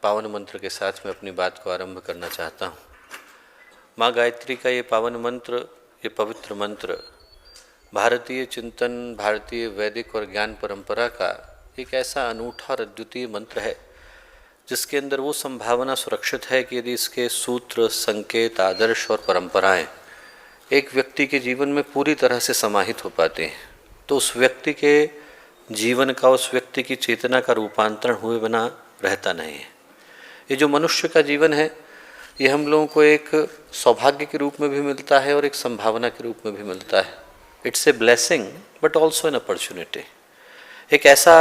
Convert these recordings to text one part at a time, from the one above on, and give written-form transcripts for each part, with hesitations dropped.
पावन मंत्र के साथ मैं अपनी बात को आरंभ करना चाहता हूँ। माँ गायत्री का ये पावन मंत्र, ये पवित्र मंत्र भारतीय चिंतन, भारतीय वैदिक और ज्ञान परंपरा का एक ऐसा अनूठा और अद्वितीय मंत्र है जिसके अंदर वो संभावना सुरक्षित है कि यदि इसके सूत्र, संकेत, आदर्श और परंपराएं एक व्यक्ति के जीवन में पूरी तरह से समाहित हो पाते हैं तो उस व्यक्ति के जीवन का, उस व्यक्ति की चेतना का रूपांतरण हुए बिना रहता नहीं है। ये जो मनुष्य का जीवन है ये हम लोगों को एक सौभाग्य के रूप में भी मिलता है और एक संभावना के रूप में भी मिलता है। It's a blessing but also an opportunity. एक ऐसा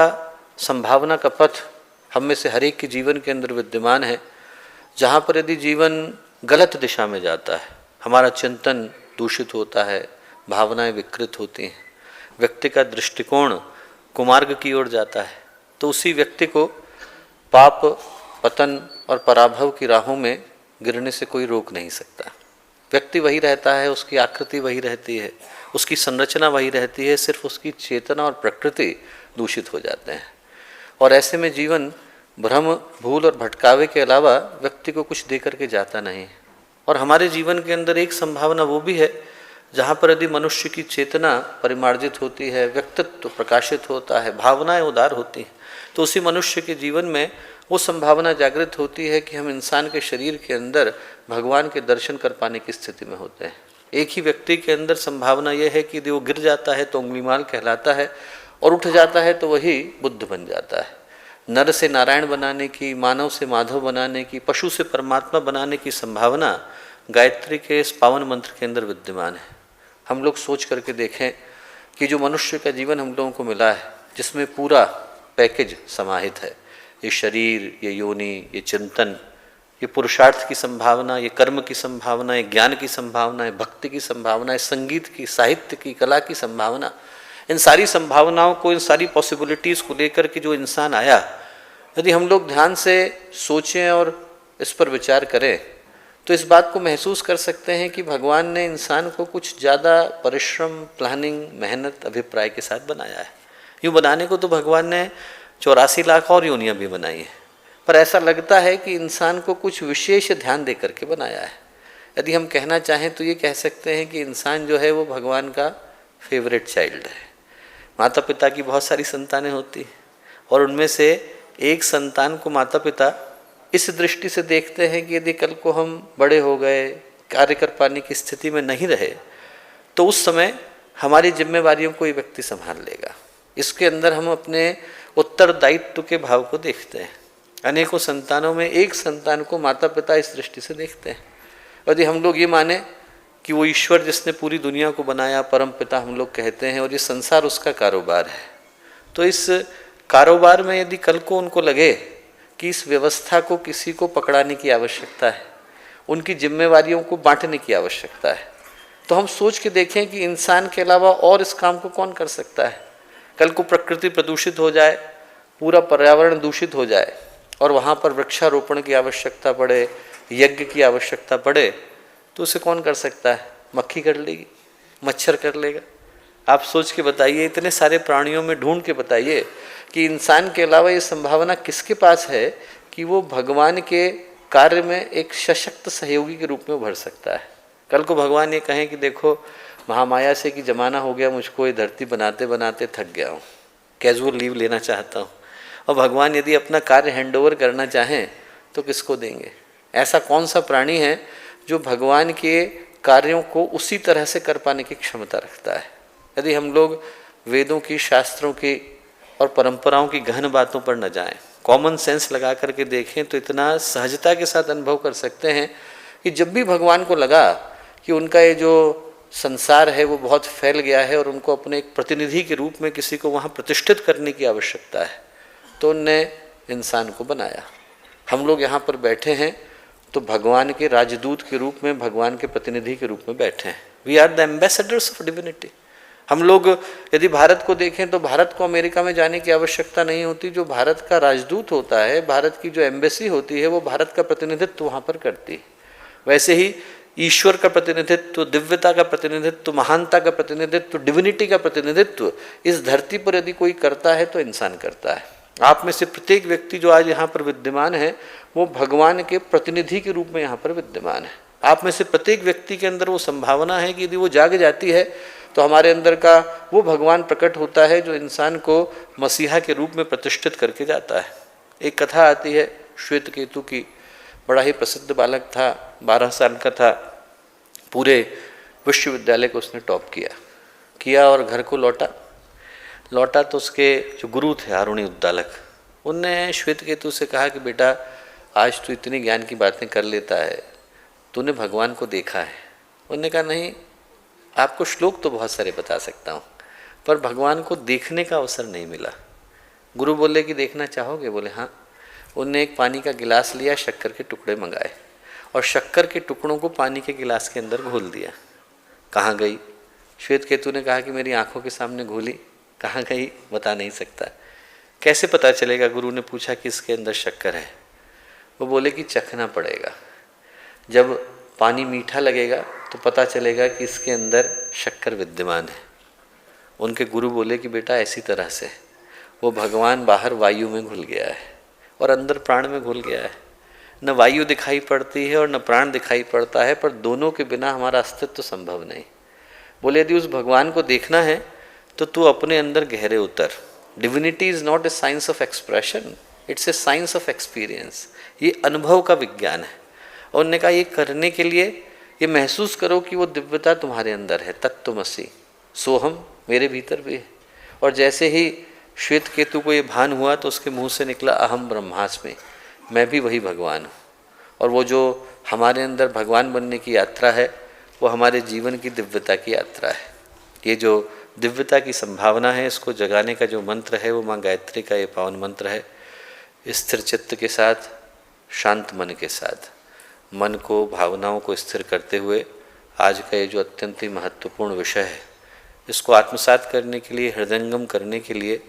संभावना का पथ हम में से हर एक के जीवन के अंदर विद्यमान है जहाँ पर यदि जीवन गलत दिशा में जाता है, हमारा चिंतन दूषित होता है, भावनाएं विकृत होती हैं, व्यक्ति का दृष्टिकोण कुमार्ग की ओर जाता है, तो उसी व्यक्ति को पाप, पतन और पराभव की राहों में गिरने से कोई रोक नहीं सकता। व्यक्ति वही रहता है, उसकी आकृति वही रहती है, उसकी संरचना वही रहती है, सिर्फ उसकी चेतना और प्रकृति दूषित हो जाते हैं। और ऐसे में जीवन भ्रम, भूल और भटकावे के अलावा व्यक्ति को कुछ दे करके जाता नहीं। और हमारे जीवन के अंदर एक संभावना वो भी है जहाँ पर यदि मनुष्य की चेतना परिमार्जित होती है, व्यक्तित्व प्रकाशित होता है, भावनाएं उदार होती हैं, तो उसी मनुष्य के जीवन में वो संभावना जागृत होती है कि हम इंसान के शरीर के अंदर भगवान के दर्शन कर पाने की स्थिति में होते हैं। एक ही व्यक्ति के अंदर संभावना यह है कि यदि वो गिर जाता है तो उंगलीमाल कहलाता है और उठ जाता है तो वही बुद्ध बन जाता है। नर से नारायण बनाने की, मानव से माधव बनाने की, पशु से परमात्मा बनाने की संभावना गायत्री के इस पावन मंत्र के अंदर विद्यमान है। हम लोग सोच करके देखें कि जो मनुष्य का जीवन हम लोगों को मिला है जिसमें पूरा पैकेज समाहित है, ये शरीर, ये योनि, ये चिंतन, ये पुरुषार्थ की संभावना, ये कर्म की संभावना, ये ज्ञान की संभावना, ये भक्ति की संभावना, ये संगीत की, साहित्य की, कला की संभावना, इन सारी संभावनाओं को, इन सारी पॉसिबिलिटीज़ को लेकर के जो इंसान आया, यदि हम लोग ध्यान से सोचें और इस पर विचार करें तो इस बात को महसूस कर सकते हैं कि भगवान ने इंसान को कुछ ज़्यादा परिश्रम, प्लानिंग, मेहनत, अभिप्राय के साथ बनाया है। यूँ बनाने को तो भगवान ने 84 लाख और योनियाँ भी बनाई हैं, पर ऐसा लगता है कि इंसान को कुछ विशेष ध्यान दे करके बनाया है। यदि हम कहना चाहें तो ये कह सकते हैं कि इंसान जो है वो भगवान का फेवरेट चाइल्ड है। माता पिता की बहुत सारी संतानें होती और उनमें से एक संतान को माता पिता इस दृष्टि से देखते हैं कि यदि कल को हम बड़े हो गए, कार्य कर पाने की स्थिति में नहीं रहे तो उस समय हमारी जिम्मेवारियों को ये व्यक्ति संभाल लेगा। इसके अंदर हम अपने उत्तरदायित्व के भाव को देखते हैं। अनेकों संतानों में एक संतान को माता पिता इस दृष्टि से देखते हैं। यदि हम लोग ये माने कि वो ईश्वर जिसने पूरी दुनिया को बनाया, परम पिता हम लोग कहते हैं, और ये संसार उसका कारोबार है, तो इस कारोबार में यदि कल को उनको लगे कि इस व्यवस्था को किसी को पकड़ाने की आवश्यकता है, उनकी जिम्मेवारियों को बांटने की आवश्यकता है, तो हम सोच के देखें कि इंसान के अलावा और इस काम को कौन कर सकता है। कल को प्रकृति प्रदूषित हो जाए, पूरा पर्यावरण दूषित हो जाए और वहाँ पर वृक्षारोपण की आवश्यकता पड़े, यज्ञ की आवश्यकता पड़े, तो उसे कौन कर सकता है? मक्खी कर लेगी, मच्छर कर लेगा। आप सोच के बताइए, इतने सारे प्राणियों में ढूंढ के बताइए कि इंसान के अलावा ये संभावना किसके पास है कि वो भगवान के कार्य में एक सशक्त सहयोगी के रूप में उभर सकता है। कल को भगवान ये कहें कि देखो महामाया से कि जमाना हो गया, मुझको ये धरती बनाते बनाते थक गया हूँ, कैजुअल लीव लेना चाहता हूँ, और भगवान यदि अपना कार्य हैंडओवर करना चाहें तो किसको देंगे? ऐसा कौन सा प्राणी है जो भगवान के कार्यों को उसी तरह से कर पाने की क्षमता रखता है? यदि हम लोग वेदों की, शास्त्रों की और परंपराओं की गहन बातों पर न जाएं, कॉमन सेंस लगा करके देखें तो इतना सहजता के साथ अनुभव कर सकते हैं कि जब भी भगवान को लगा कि उनका ये जो संसार है वो बहुत फैल गया है और उनको अपने एक प्रतिनिधि के रूप में किसी को वहाँ प्रतिष्ठित करने की आवश्यकता है, तो उनने इंसान को बनाया। हम लोग यहाँ पर बैठे हैं तो भगवान के राजदूत के रूप में, भगवान के प्रतिनिधि के रूप में बैठे हैं। We are the ambassadors of divinity. हम लोग यदि भारत को देखें तो भारत को अमेरिका में जाने की आवश्यकता नहीं होती। जो भारत का राजदूत होता है, भारत की जो एम्बेसी होती है, वो भारत का प्रतिनिधित्व वहाँ पर करती है। वैसे ही ईश्वर का प्रतिनिधित्व, दिव्यता का प्रतिनिधित्व, महानता का प्रतिनिधित्व, डिविनिटी का प्रतिनिधित्व इस धरती पर यदि कोई करता है तो इंसान करता है। आप में से प्रत्येक व्यक्ति जो आज यहाँ पर विद्यमान है वो भगवान के प्रतिनिधि के रूप में यहाँ पर विद्यमान है। आप में से प्रत्येक व्यक्ति के अंदर वो संभावना है कि यदि वो जाग जाती है तो हमारे अंदर का वो भगवान प्रकट होता है जो इंसान को मसीहा के रूप में प्रतिष्ठित करके जाता है। एक कथा आती है श्वेत केतु की। बड़ा ही प्रसिद्ध बालक था, 12 साल का था। पूरे विश्वविद्यालय को उसने टॉप किया और घर को लौटा तो उसके जो गुरु थे आरुणि उद्दालक, उनने श्वेत केतु से कहा कि बेटा आज तू इतनी ज्ञान की बातें कर लेता है, तूने भगवान को देखा है? उन्होंने कहा नहीं, आपको श्लोक तो बहुत सारे बता सकता हूँ पर भगवान को देखने का अवसर नहीं मिला। गुरु बोले कि देखना चाहोगे? बोले हाँ। उनने एक पानी का गिलास लिया, शक्कर के टुकड़े मंगाए और शक्कर के टुकड़ों को पानी के गिलास के अंदर घोल दिया। कहाँ गई? श्वेत केतु ने कहा कि मेरी आंखों के सामने घोली। कहाँ गई? बता नहीं सकता। कैसे पता चलेगा? गुरु ने पूछा कि इसके अंदर शक्कर है। वो बोले कि चखना पड़ेगा, जब पानी मीठा लगेगा तो पता चलेगा कि इसके अंदर शक्कर विद्यमान है। उनके गुरु बोले कि बेटा ऐसी तरह से वो भगवान बाहर वायु में घुल गया है और अंदर प्राण में घुल गया है। न वायु दिखाई पड़ती है और न प्राण दिखाई पड़ता है, पर दोनों के बिना हमारा अस्तित्व संभव नहीं। बोले यदि उस भगवान को देखना है तो तू अपने अंदर गहरे उतर। Divinity is not a science of expression, it's a science of experience. ये अनुभव का विज्ञान है। और उन्होंने कहा ये करने के लिए ये महसूस करो कि वो दिव्यता तुम्हारे अंदर है। तत्त्वमसि सोहम, मेरे भीतर भी है। और जैसे ही श्वेत केतु को ये भान हुआ तो उसके मुंह से निकला अहम ब्रह्मास्मि, मैं भी वही भगवान हूँ। और वो जो हमारे अंदर भगवान बनने की यात्रा है वो हमारे जीवन की दिव्यता की यात्रा है। ये जो दिव्यता की संभावना है, इसको जगाने का जो मंत्र है वो माँ गायत्री का ये पावन मंत्र है। स्थिर चित्त के साथ, शांत मन के साथ, मन को, भावनाओं को स्थिर करते हुए आज का ये जो अत्यंत ही महत्वपूर्ण विषय है इसको आत्मसात करने के लिए, हृदयंगम करने के लिए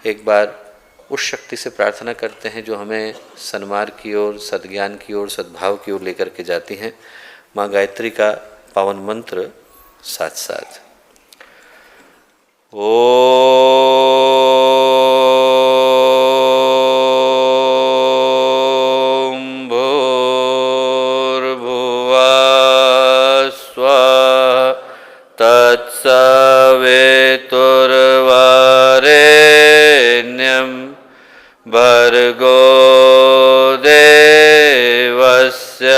एक बार उस शक्ति से प्रार्थना करते हैं जो हमें सन्मार्ग की ओर, सद्ज्ञान की ओर, सद्भाव की ओर लेकर के जाती हैं। माँ गायत्री का पावन मंत्र साथ साथ। भर्गो देवस्य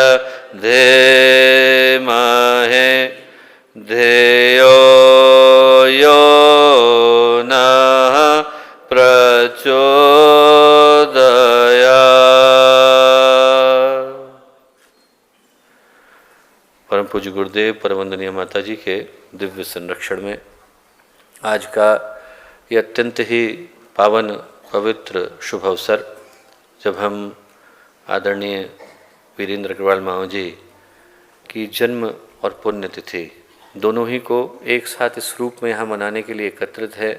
धीमहि धियो यो नः प्रचोदयात्। परम पूज्य गुरुदेव, परमवंदनीय माता जी के दिव्य संरक्षण में आज का ये अत्यंत ही पावन, पवित्र, शुभ अवसर, जब हम आदरणीय वीरेंद्र अग्रवाल मामा जी की जन्म और पुण्यतिथि दोनों ही को एक साथ इस रूप में यहाँ मनाने के लिए एकत्रित है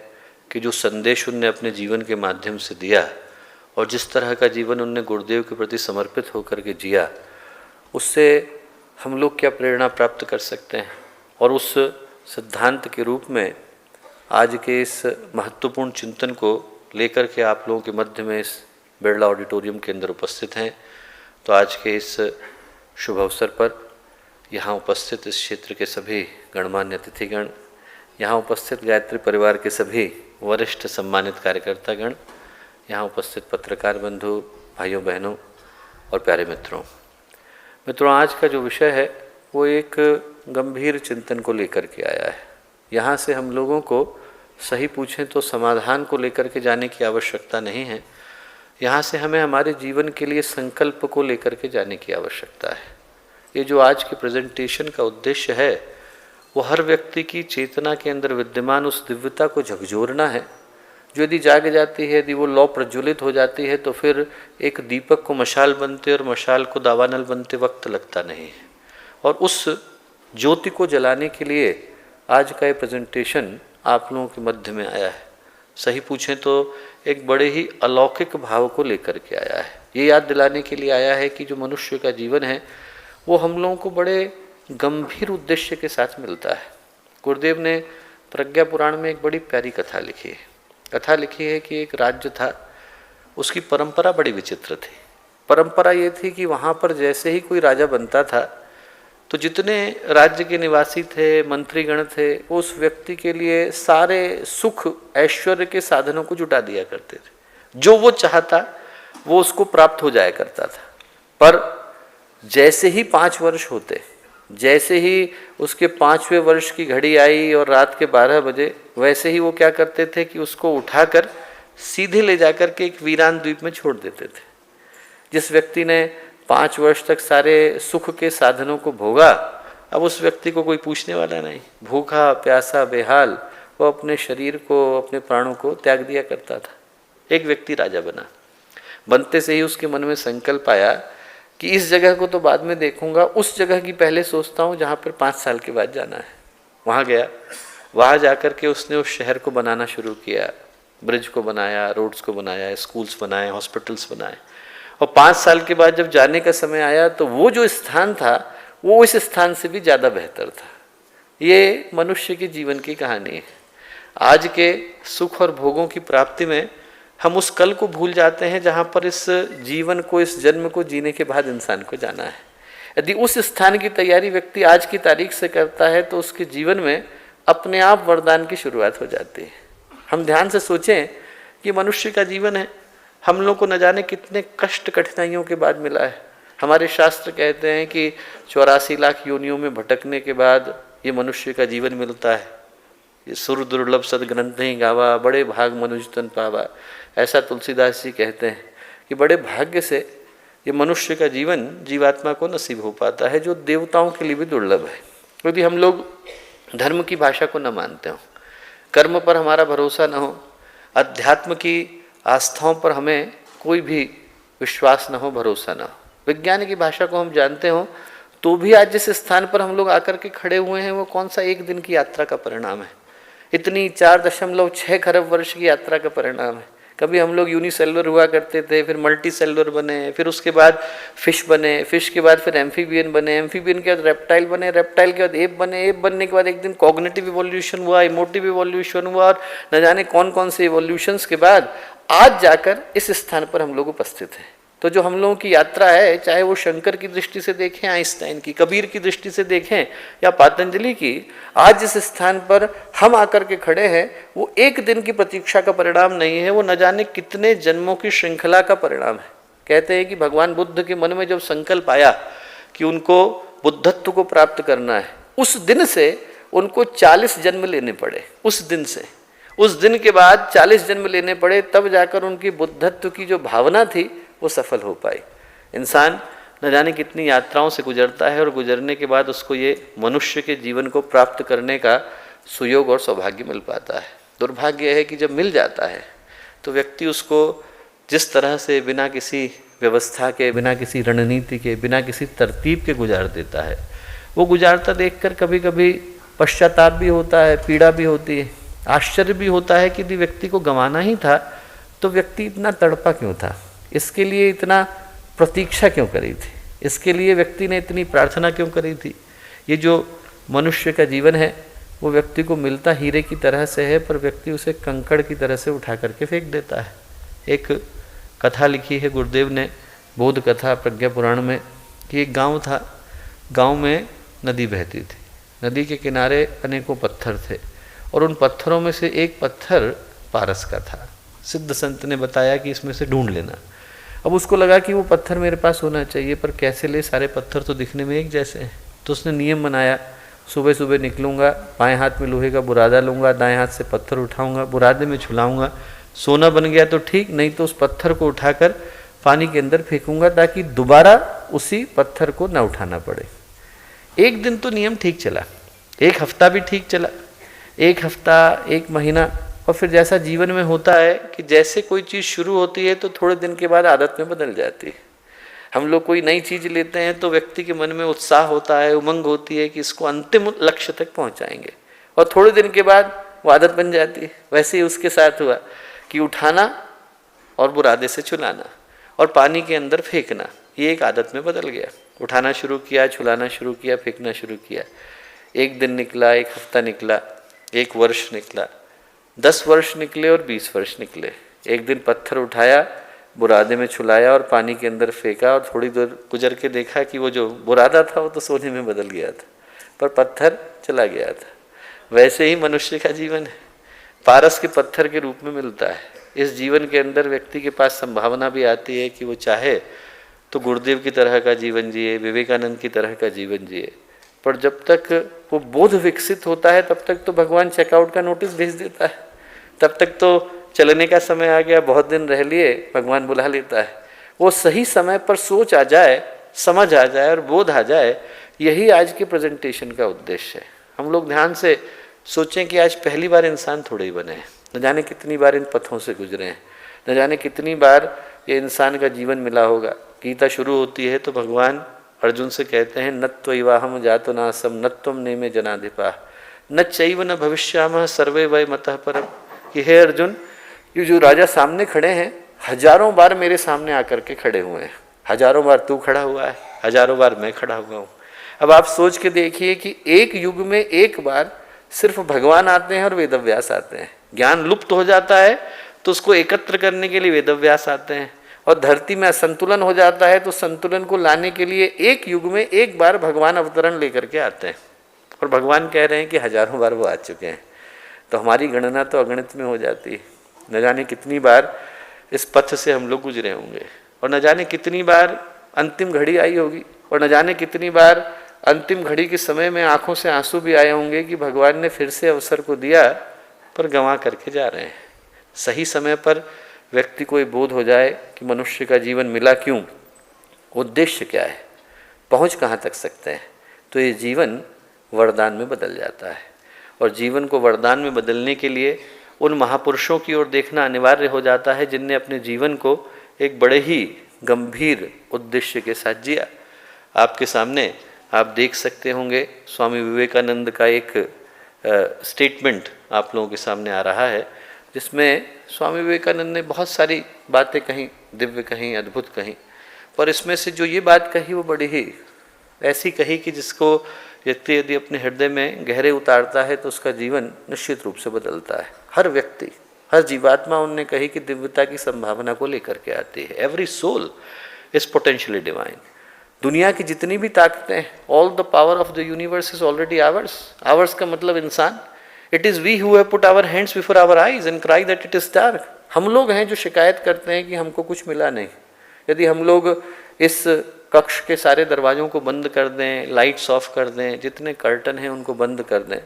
कि जो संदेश उनने अपने जीवन के माध्यम से दिया और जिस तरह का जीवन उनने गुरुदेव के प्रति समर्पित होकर के जिया, उससे हम लोग क्या प्रेरणा प्राप्त कर सकते हैं। और उस सिद्धांत के रूप में आज के इस महत्वपूर्ण चिंतन को लेकर के आप लोगों के मध्य में इस बिरला ऑडिटोरियम के अंदर उपस्थित हैं। तो आज के इस शुभ अवसर पर यहाँ उपस्थित इस क्षेत्र के सभी गणमान्य अतिथिगण, यहाँ उपस्थित गायत्री परिवार के सभी वरिष्ठ सम्मानित कार्यकर्तागण, यहाँ उपस्थित पत्रकार बंधु, भाइयों बहनों और प्यारे मित्रों, आज का जो विषय है वो एक गंभीर चिंतन को लेकर के आया है। यहाँ से हम लोगों को सही पूछें तो समाधान को लेकर के जाने की आवश्यकता नहीं है। यहाँ से हमें हमारे जीवन के लिए संकल्प को लेकर के जाने की आवश्यकता है। ये जो आज की प्रेजेंटेशन का उद्देश्य है वो हर व्यक्ति की चेतना के अंदर विद्यमान उस दिव्यता को झकझोरना है, जो यदि जाग जाती है, यदि वो लौ प्रज्वलित हो जाती है तो फिर एक दीपक को मशाल बनते और मशाल को दावानल बनते वक्त लगता नहीं है। और उस ज्योति को जलाने के लिए आज का ये प्रेजेंटेशन आप लोगों के मध्य में आया है। सही पूछें तो एक बड़े ही अलौकिक भाव को लेकर के आया है। ये याद दिलाने के लिए आया है कि जो मनुष्य का जीवन है वो हम लोगों को बड़े गंभीर उद्देश्य के साथ मिलता है। गुरुदेव ने प्रज्ञा पुराण में एक बड़ी प्यारी कथा लिखी है। कथा लिखी है कि एक राज्य था उसकी परंपरा बड़ी विचित्र थी। परंपरा ये थी कि वहाँ पर जैसे ही कोई राजा बनता था तो जितने राज्य के निवासी थे, मंत्रीगण थे, वो उस व्यक्ति के लिए सारे सुख ऐश्वर्य के साधनों को जुटा दिया करते थे। जो वो चाहता वो उसको प्राप्त हो जाया करता था। पर जैसे ही 5 वर्ष होते, जैसे ही उसके 5वें वर्ष की घड़ी आई और रात के 12 बजे, वैसे ही वो क्या करते थे कि उसको उठाकर सीधे ले जाकर के एक वीरान द्वीप में छोड़ देते थे। जिस व्यक्ति ने 5 वर्ष तक सारे सुख के साधनों को भोगा, अब उस व्यक्ति को कोई पूछने वाला नहीं। भूखा प्यासा बेहाल वो अपने शरीर को, अपने प्राणों को त्याग दिया करता था। एक व्यक्ति राजा बना। बनते से ही उसके मन में संकल्प आया कि इस जगह को तो बाद में देखूंगा, उस जगह की पहले सोचता हूँ जहाँ पर 5 साल के बाद जाना है। वहाँ गया, वहाँ जाकर के उसने उस शहर को बनाना शुरू किया। ब्रिज को बनाया, रोड्स को बनाया, स्कूल्स बनाए, हॉस्पिटल्स बनाए। और 5 साल के बाद जब जाने का समय आया तो वो जो स्थान था वो इस स्थान से भी ज़्यादा बेहतर था। ये मनुष्य के जीवन की कहानी है। आज के सुख और भोगों की प्राप्ति में हम उस कल को भूल जाते हैं जहाँ पर इस जीवन को, इस जन्म को जीने के बाद इंसान को जाना है। यदि उस स्थान की तैयारी व्यक्ति आज की तारीख से करता है तो उसके जीवन में अपने आप वरदान की शुरुआत हो जाती है। हम ध्यान से सोचें कि मनुष्य का जीवन है, हम लोग को न जाने कितने कष्ट कठिनाइयों के बाद मिला है। हमारे शास्त्र कहते हैं कि 84 लाख योनियों में भटकने के बाद ये मनुष्य का जीवन मिलता है। ये सुर दुर्लभ सदग्रंथ नहीं गावा, बड़े भाग मनुज तन पावा। ऐसा तुलसीदास जी कहते हैं कि बड़े भाग्य से ये मनुष्य का जीवन जीवात्मा को नसीब हो पाता है, जो देवताओं के लिए भी दुर्लभ है। यदि हम लोग धर्म की भाषा को न मानते हो, कर्म पर हमारा भरोसा न हो, अध्यात्म की आस्थाओं पर हमें कोई भी विश्वास न हो, भरोसा न हो, विज्ञान की भाषा को हम जानते हो, तो भी आज जिस स्थान पर हम लोग आकर के खड़े हुए हैं वो कौन सा एक दिन की यात्रा का परिणाम है? इतनी 4.6 खरब वर्ष की यात्रा का परिणाम है। कभी हम लोग यूनिसेलुलर हुआ करते थे, फिर मल्टी सेलुलर बने, फिर उसके बाद फिश बने, फिश के बाद फिर एम्फीबियन बने, एम्फीबियन के बाद रेप्टाइल बने, रेप्टाइल के बाद एप बने, एप बनने के बाद एक दिन कॉग्निटिव इवोल्यूशन हुआ, इमोटिव इवोल्यूशन हुआ, और न जाने कौन कौन से इवोल्यूशंस के बाद आज जाकर इस स्थान पर हम लोग उपस्थित हैं। तो जो हम लोगों की यात्रा है, चाहे वो शंकर की दृष्टि से देखें, आइंस्टाइन की, कबीर की दृष्टि से देखें या पतंजलि की, आज जिस स्थान पर हम आकर के खड़े हैं वो एक दिन की प्रतीक्षा का परिणाम नहीं है, वो न जाने कितने जन्मों की श्रृंखला का परिणाम है। कहते हैं कि भगवान बुद्ध के मन में जब संकल्प आया कि उनको बुद्धत्व को प्राप्त करना है, उस दिन से उनको 40 जन्म लेने पड़े। उस दिन से, उस दिन के बाद 40 जन्म लेने पड़े, तब जाकर उनकी बुद्धत्व की जो भावना थी वो सफल हो पाई। इंसान न जाने कितनी यात्राओं से गुजरता है और गुजरने के बाद उसको ये मनुष्य के जीवन को प्राप्त करने का सुयोग और सौभाग्य मिल पाता है। दुर्भाग्य है कि जब मिल जाता है तो व्यक्ति उसको जिस तरह से बिना किसी व्यवस्था के, बिना किसी रणनीति के, बिना किसी तरतीब के गुजार देता है, वो गुजारता देखकर कभी कभी पश्चाताप भी होता है, पीड़ा भी होती है, आश्चर्य भी होता है कि यदि व्यक्ति को गंवाना ही था तो व्यक्ति इतना तड़पा क्यों था, इसके लिए इतना प्रतीक्षा क्यों करी थी, इसके लिए व्यक्ति ने इतनी प्रार्थना क्यों करी थी। ये जो मनुष्य का जीवन है वो व्यक्ति को मिलता हीरे की तरह से है, पर व्यक्ति उसे कंकड़ की तरह से उठा करके फेंक देता है। एक कथा लिखी है गुरुदेव ने, बोध कथा प्रज्ञा पुराण में, कि एक गांव था, गांव में नदी बहती थी, नदी के किनारे अनेकों पत्थर थे और उन पत्थरों में से एक पत्थर पारस का था। सिद्ध संत ने बताया कि इसमें से ढूंढ लेना। अब उसको लगा कि वो पत्थर मेरे पास होना चाहिए, पर कैसे ले, सारे पत्थर तो दिखने में एक जैसे हैं। तो उसने नियम बनाया, सुबह सुबह निकलूँगा, बाएं हाथ में लोहे का बुरादा लूँगा, दाएं हाथ से पत्थर उठाऊँगा, बुरादे में छुलाऊँगा, सोना बन गया तो ठीक, नहीं तो उस पत्थर को उठाकर पानी के अंदर फेंकूँगा ताकि दोबारा उसी पत्थर को न उठाना पड़े। एक दिन तो नियम ठीक चला, एक हफ्ता भी ठीक चला, एक हफ्ता, एक महीना, और फिर जैसा जीवन में होता है कि जैसे कोई चीज़ शुरू होती है तो थोड़े दिन के बाद आदत में बदल जाती है। हम लोग कोई नई चीज़ लेते हैं तो व्यक्ति के मन में उत्साह होता है, उमंग होती है कि इसको अंतिम लक्ष्य तक पहुंचाएंगे, और थोड़े दिन के बाद वो आदत बन जाती है। वैसे ही उसके साथ हुआ कि उठाना और बुरादे से छुलाना और पानी के अंदर फेंकना, ये एक आदत में बदल गया। उठाना शुरू किया, छुलाना शुरू किया, फेंकना शुरू किया। एक दिन निकला, एक हफ्ता निकला, एक वर्ष निकला, 10 वर्ष निकले और 20 वर्ष निकले। एक दिन पत्थर उठाया, बुरादे में छुलाया और पानी के अंदर फेंका और थोड़ी देर गुजर के देखा कि वो जो बुरादा था वो तो सोने में बदल गया था, पर पत्थर चला गया था। वैसे ही मनुष्य का जीवन है, पारस के पत्थर के रूप में मिलता है। इस जीवन के अंदर व्यक्ति के पास संभावना भी आती है कि वो चाहे तो गुरुदेव की तरह का जीवन जिए, विवेकानंद की तरह का जीवन जिए, पर जब तक वो बोध विकसित होता है तब तक तो भगवान चेकआउट का नोटिस भेज देता है, तब तक तो चलने का समय आ गया, बहुत दिन रह लिए, भगवान बुला लेता है। वो सही समय पर सोच आ जाए, समझ आ जाए और बोध आ जाए, यही आज के प्रेजेंटेशन का उद्देश्य है। हम लोग ध्यान से सोचें कि आज पहली बार इंसान थोड़े ही बने हैं, न जाने कितनी बार इन पथों से गुजरे हैं, न जाने कितनी बार ये इंसान का जीवन मिला होगा। गीता शुरू होती है तो भगवान अर्जुन से कहते हैं नत्वैवाहम जातो नासम नत्वम नेमे जनाधिपा न चैव न भविष्यामः सर्वे वै मतः परम, कि हे अर्जुन, ये जो राजा सामने खड़े हैं हजारों बार मेरे सामने आकर के खड़े हुए हैं, हजारों बार तू खड़ा हुआ है, हजारों बार मैं खड़ा हुआ हूँ। अब आप सोच के देखिए कि एक युग में एक बार सिर्फ भगवान आते हैं और वेदव्यास आते हैं। ज्ञान लुप्त हो जाता है तो उसको एकत्र करने के लिए वेदव्यास आते हैं, और धरती में असंतुलन हो जाता है तो संतुलन को लाने के लिए एक युग में एक बार भगवान अवतरण लेकर के आते हैं। और भगवान कह रहे हैं कि हजारों बार वो आ चुके हैं, तो हमारी गणना तो अगणित में हो जाती है। न जाने कितनी बार इस पथ से हम लोग गुजरे होंगे, और न जाने कितनी बार अंतिम घड़ी आई होगी, और न जाने कितनी बार अंतिम घड़ी के समय में आंखों से आंसू भी आए होंगे कि भगवान ने फिर से अवसर को दिया पर गंवा करके जा रहे हैं। सही समय पर व्यक्ति को ये बोध हो जाए कि मनुष्य का जीवन मिला क्यों, उद्देश्य क्या है, पहुंच कहाँ तक सकते हैं, तो ये जीवन वरदान में बदल जाता है। और जीवन को वरदान में बदलने के लिए उन महापुरुषों की ओर देखना अनिवार्य हो जाता है जिनने अपने जीवन को एक बड़े ही गंभीर उद्देश्य के साथ जिया। आपके सामने आप देख सकते होंगे स्वामी विवेकानंद का एक स्टेटमेंट आप लोगों के सामने आ रहा है, जिसमें स्वामी विवेकानंद ने बहुत सारी बातें कहीं, दिव्य कहीं, अद्भुत कहीं, पर इसमें से जो ये बात कही वो बड़ी ही ऐसी कही कि जिसको व्यक्ति यदि अपने हृदय में गहरे उतारता है तो उसका जीवन निश्चित रूप से बदलता है। हर व्यक्ति, हर जीवात्मा, उनने कही कि दिव्यता की संभावना को लेकर के आती है। Every soul is potentially divine. दुनिया की जितनी भी ताकतें, all the power of the universe is already ours. Ours का मतलब इंसान। It is we who have put our hands before our eyes and cry that it is dark. हम लोग हैं जो शिकायत करते हैं कि हमको कुछ मिला नहीं। यदि हम लोग इस कक्ष के सारे दरवाज़ों को बंद कर दें, लाइट्स ऑफ कर दें, जितने कर्टन हैं उनको बंद कर दें